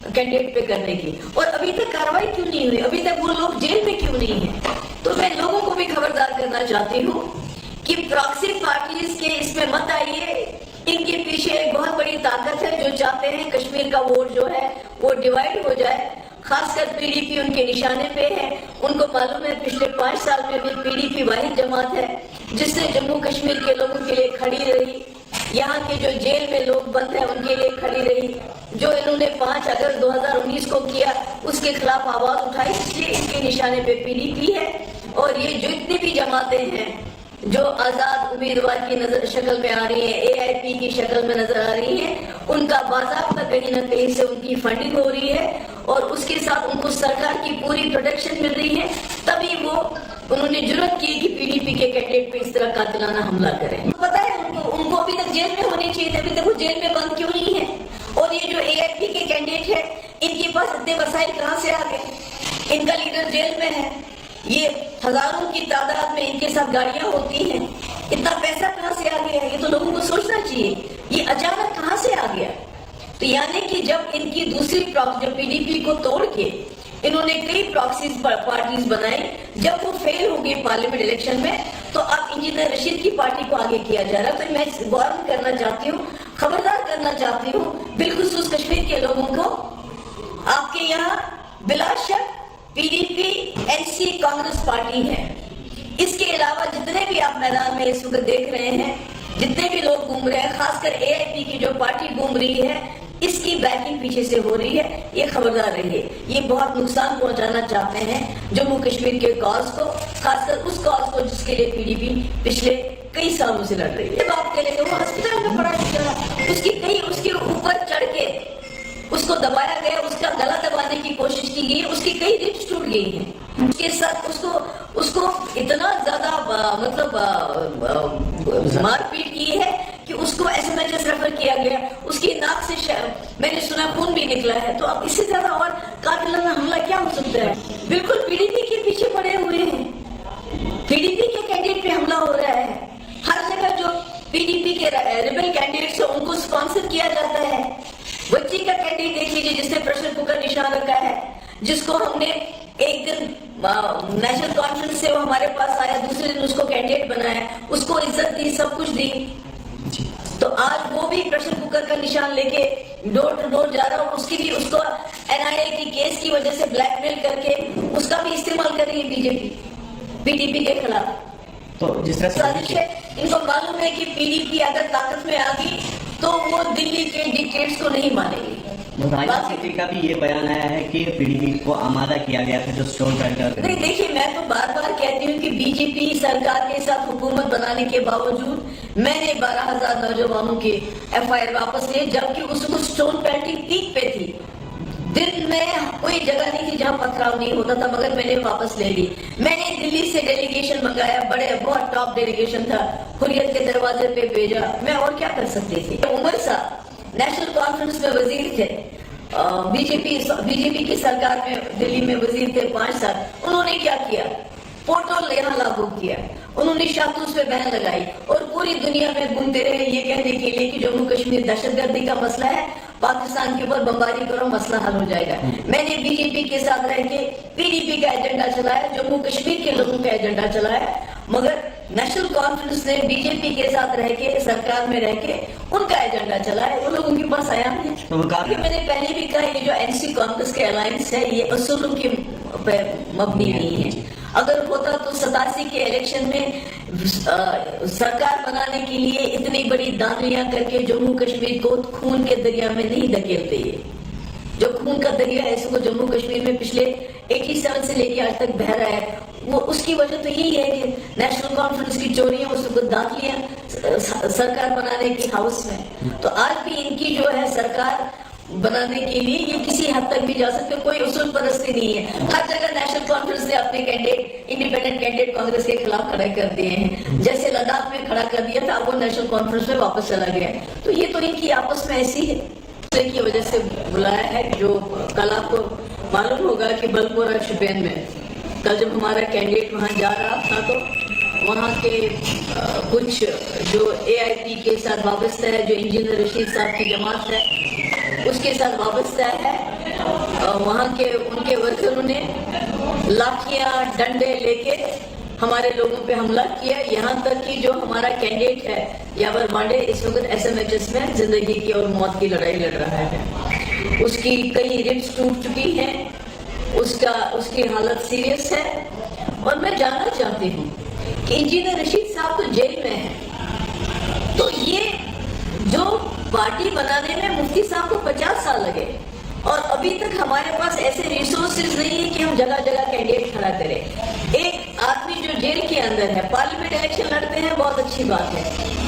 कैंडिडेट पे करने की, और अभी तक कार्रवाई क्यों नहीं हुई, अभी तक वो लोग जेल में क्यों नहीं है। तो मैं लोगों को भी खबरदार करना चाहती हूँ कि प्रॉक्सी पार्टीज के इसमें मत आइए, इनके पीछे एक बहुत बड़ी ताकत है जो चाहते हैं कश्मीर का वोट जो है वो डिवाइड हो जाए, खासकर पीडीपी उनके निशाने पे है। उनको मालूम है पिछले 5 साल में भी पीडीपी वाहिद जमात है जिसने जम्मू कश्मीर के लोगों के लिए खड़ी रही, यहाँ के जो जेल में लोग बंद हैं उनके लिए खड़ी रही, जो इन्होंने 5 अगस्त 2019 को किया उसके खिलाफ आवाज उठाई, इसलिए इनके निशाने पे पीडीपी है। और ये जो इतनी भी जमातें हैं जो आजाद उम्मीदवार की नजर शक्ल में आ रही है, एआईपी की शक्ल में नजर आ रही है, उनका बाज़ाब्ता कहीं न कहीं से उनकी फंडिंग हो रही है और उसके साथ उनको सरकार की पूरी प्रोटेक्शन मिल रही है, तभी वो उन्होंने जुर्रत की कि पीडीपी के कैंडिडेट पे इस तरह कातिलाना हमला करें। पता है उनको अभी तक जेल में होनी चाहिए थे, अभी तक वो जेल में बंद क्यों नहीं है। और ये जो एआईपी के कैंडिडेट है, इनके पास इतने वसाइल कहाँ से आ गए, इनका लीडर जेल में है, ये हजारों की तादाद में इनके साथ गाड़ियां होती हैं, इतना पैसा कहाँ से आ गया, ये तो लोगों को सोचना चाहिए, ये अचानक कहाँ से आ गया। तो यानी कि जब इनकी दूसरी प्रॉक्सी, जब पीडीपी को तोड़ के इन्होंने कई प्रॉक्सी पार्टीज बनाई, जब वो फेल हो गई पार्लियामेंट इलेक्शन में, तो अब इंजीनियर रशीद की पार्टी को आगे किया जा रहा है। तो मैं वार्न करना चाहती हूँ, खबरदार करना चाहती हूँ बिलखुसूस कश्मीर के लोगों को, आपके यहाँ बिला शक पीडीपी एनसी कांग्रेस पार्टी है, इसके अलावा जितने भी आप मैदान में इस वक्त देख रहे हैं, जितने भी लोग घूम रहे हैं, खासकर एआईपी की जो पार्टी घूम रही है, इसकी बैकिंग पीछे से हो रही है, ये खबरदार रहिए। ये बहुत नुकसान पहुंचाना चाहते हैं जम्मू कश्मीर के कॉज को, खासकर उस कॉज को जिसके लिए पीडीपी पिछले कई सालों से लड़ रही है। बात करें तो वो हॉस्पिटल में पड़ा है, उसके ऊपर चढ़ के उसको दबाया गया, उसका गला दबाने की कोशिश की गई, उसकी कई रिब्स टूट गई हैं, उसके साथ उसको इतना ज्यादा मारपीट की है कि उसको एसएमएच रेफर किया गया, उसकी नाक से मैंने सुना खून भी निकला है। तो अब इससे ज्यादा और कातिलाना हमला क्या हो सकता है। बिल्कुल पीडीपी के पीछे पड़े हुए हैं, पीडीपी के कैंडिडेट पे हमला हो रहा है, हर जगह जो पीडीपी के रिबेल कैंडिडेट्स हैं उनको स्पॉन्सर किया जाता है। बच्ची का कैंडिडेट देख लीजिए जिसने प्रेशर कुकर निशान रखा है, जिसको हमने एक दिन नेशनल कॉन्फ्रेंस से वो हमारे पास आया, दूसरे दिन उसको कैंडिडेट बनाया, उसको इज्जत दी, सब कुछ दी, तो आज वो भी प्रेशर कुकर का निशान लेके डोर टू डोर जा रहा है। उसको एनआईए की केस की वजह से ब्लैकमेल करके उसका भी इस्तेमाल कर रही है बीजेपी पीडीपी के खिलाफ। तो जिस तरह साजिश है, इनको मालूम है कि पीडीपी अगर ताकत में आ गई तो वो दिल्ली के डिक्टेट्स को नहीं मानेगी। राजनीति का भी ये बयान आया है कि पीडीपी को आमादा किया गया था जो स्टोन पेल्टर। नहीं, देखिए मैं तो बार बार कहती हूँ कि बीजेपी सरकार के साथ हुकूमत बनाने के बावजूद मैंने 12,000 नौजवानों की एफआईआर वापस लिए, जबकि उसको स्टोन पेल्टिंग पीक पे थी, दिन में कोई जगह नहीं थी जहाँ पथराव नहीं होता था, मगर मैंने वापस ले ली। मैंने दिल्ली से डेलीगेशन मंगाया, बहुत टॉप डेलीगेशन था, हुर्रियत के दरवाजे पे भेजा, मैं और क्या कर सकती थी। उमर साहब नेशनल कॉन्फ्रेंस में वजीर थे, बीजेपी की सरकार में दिल्ली में वजीर थे 5 साल, उन्होंने क्या किया, पोर्टल यहाँ लागू किया, उन्होंने शातूस पे बैन लगाई और पूरी दुनिया में घूमते रहे ये कहने के लिए कि जम्मू कश्मीर दहशतगर्दी का मसला है पाकिस्तान के ऊपर बमबारी करो, मसला हल हो जाएगा। मैंने बीजेपी के साथ रह के पीडीपी का एजेंडा चलाया, जम्मू कश्मीर के लोगों का एजेंडा चलाया, मगर नेशनल कॉन्फ्रेंस ने बीजेपी के साथ रह के, सरकार में रह के उनका एजेंडा चलाया, वो लोग उनके पास आया नहीं। क्योंकि मैंने पहले भी कहा, ये जो एनसी कांग्रेस के अलायंस है, ये असूलों की मबनी नहीं है। अगर होता तो 87 के इलेक्शन में सरकार बनाने के लिए इतनी बड़ी दानियां करके जम्मू कश्मीर को खून के दरिया में नहीं धकेलते। ये जो खून का दरिया है, इसको जम्मू कश्मीर में पिछले 87 से लेके आज तक बह रहा है, वो उसकी वजह तो यही है कि नेशनल कॉन्फ्रेंस की चोरियां, उसको दाख लिया सरकार बनाने की हाउस में। तो आज भी इनकी जो है सरकार बनाने के लिए ये किसी हद तक भी जा सकते, कोई उसूल परस्ती नहीं है। हर जगह नेशनल कॉन्फ्रेंस ने अपने कैंडिडेट, इंडिपेंडेंट कैंडिडेट कांग्रेस के खिलाफ खड़े कर दिए हैं। जैसे लद्दाख में खड़ा कर दिया था, वो नेशनल कॉन्फ्रेंस में वापस चला गया। तो ये तो इनकी आपस में ऐसी है की वजह से बुलाया है। जो कल आपको मालूम होगा कि बलपोरा शुपियन में कल जब हमारा कैंडिडेट वहां जा रहा था, तो वहाँ के कुछ जो AIP के साथ वाबस्ता है, जो इंजीनियर रशीद साहब की जमात है, उसके साथ वाबस्ता है, वहाँ के उनके वर्करों ने लाठियां डंडे लेके हमारे लोगों पे हमला किया। यहाँ तक कि जो हमारा कैंडिडेट है यावर मांडे, इस वक्त SMHS में जिंदगी की और मौत की लड़ाई लड़ रहा है। उसकी कई रिब्स टूट चुकी हैं, उसकी हालत सीरियस है। और मैं जानना चाहती हूँ कि इंजीनियर रशीद साहब तो जेल में है, तो ये जो पार्टी बनाने में मुफ्ती साहब को 50 साल लगे और अभी तक हमारे पास ऐसे रिसोर्सेज नहीं है कि हम जगह जगह कैंडिडेट खड़ा करें। एक आदमी जो जेल के अंदर है, पार्लियामेंट इलेक्शन लड़ते हैं, बहुत अच्छी बात है।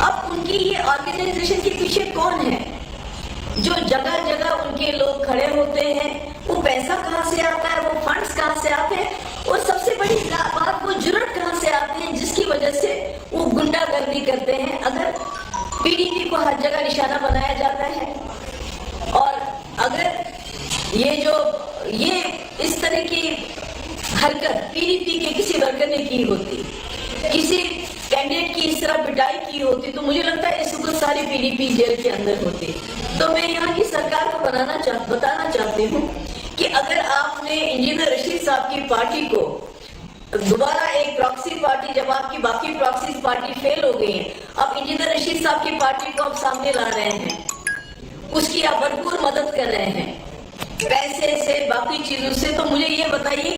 अब उनकी ये ऑर्गेनाइजेशन के पीछे कौन है? जो जगह जगह उनके लोग खड़े होते हैं, वो पैसा कहाँ से आता है, वो फंड्स कहाँ से आते हैं, और सबसे बड़ी बात वो जुर्रत कहाँ से आते हैं जिसकी वजह से वो गुंडागर्दी करते हैं। अगर पीडीपी को हर जगह निशाना बनाया जाता है, और अगर ये इस तरह की हरकत पीडीपी के किसी वर्कर ने की होती, किसी कैंडिडेट की इस तरह पिटाई की होती, तो मुझे लगता है इस वक्त सारी पीडीपी जेल के अंदर होती। तो मैं यहाँ की सरकार को बताना चाहती हूँ कि अगर आपने इंजीनियर रशीद साहब की पार्टी को दोबारा एक प्रॉक्सी पार्टी, जब आपकी बाकी प्रॉक्सी पार्टी फेल हो गई है, अब इंजीनियर रशीद साहब की पार्टी को आप सामने ला रहे हैं, उसकी आप भरपूर मदद कर रहे हैं पैसे से, बाकी चीजों से, तो मुझे ये बताइए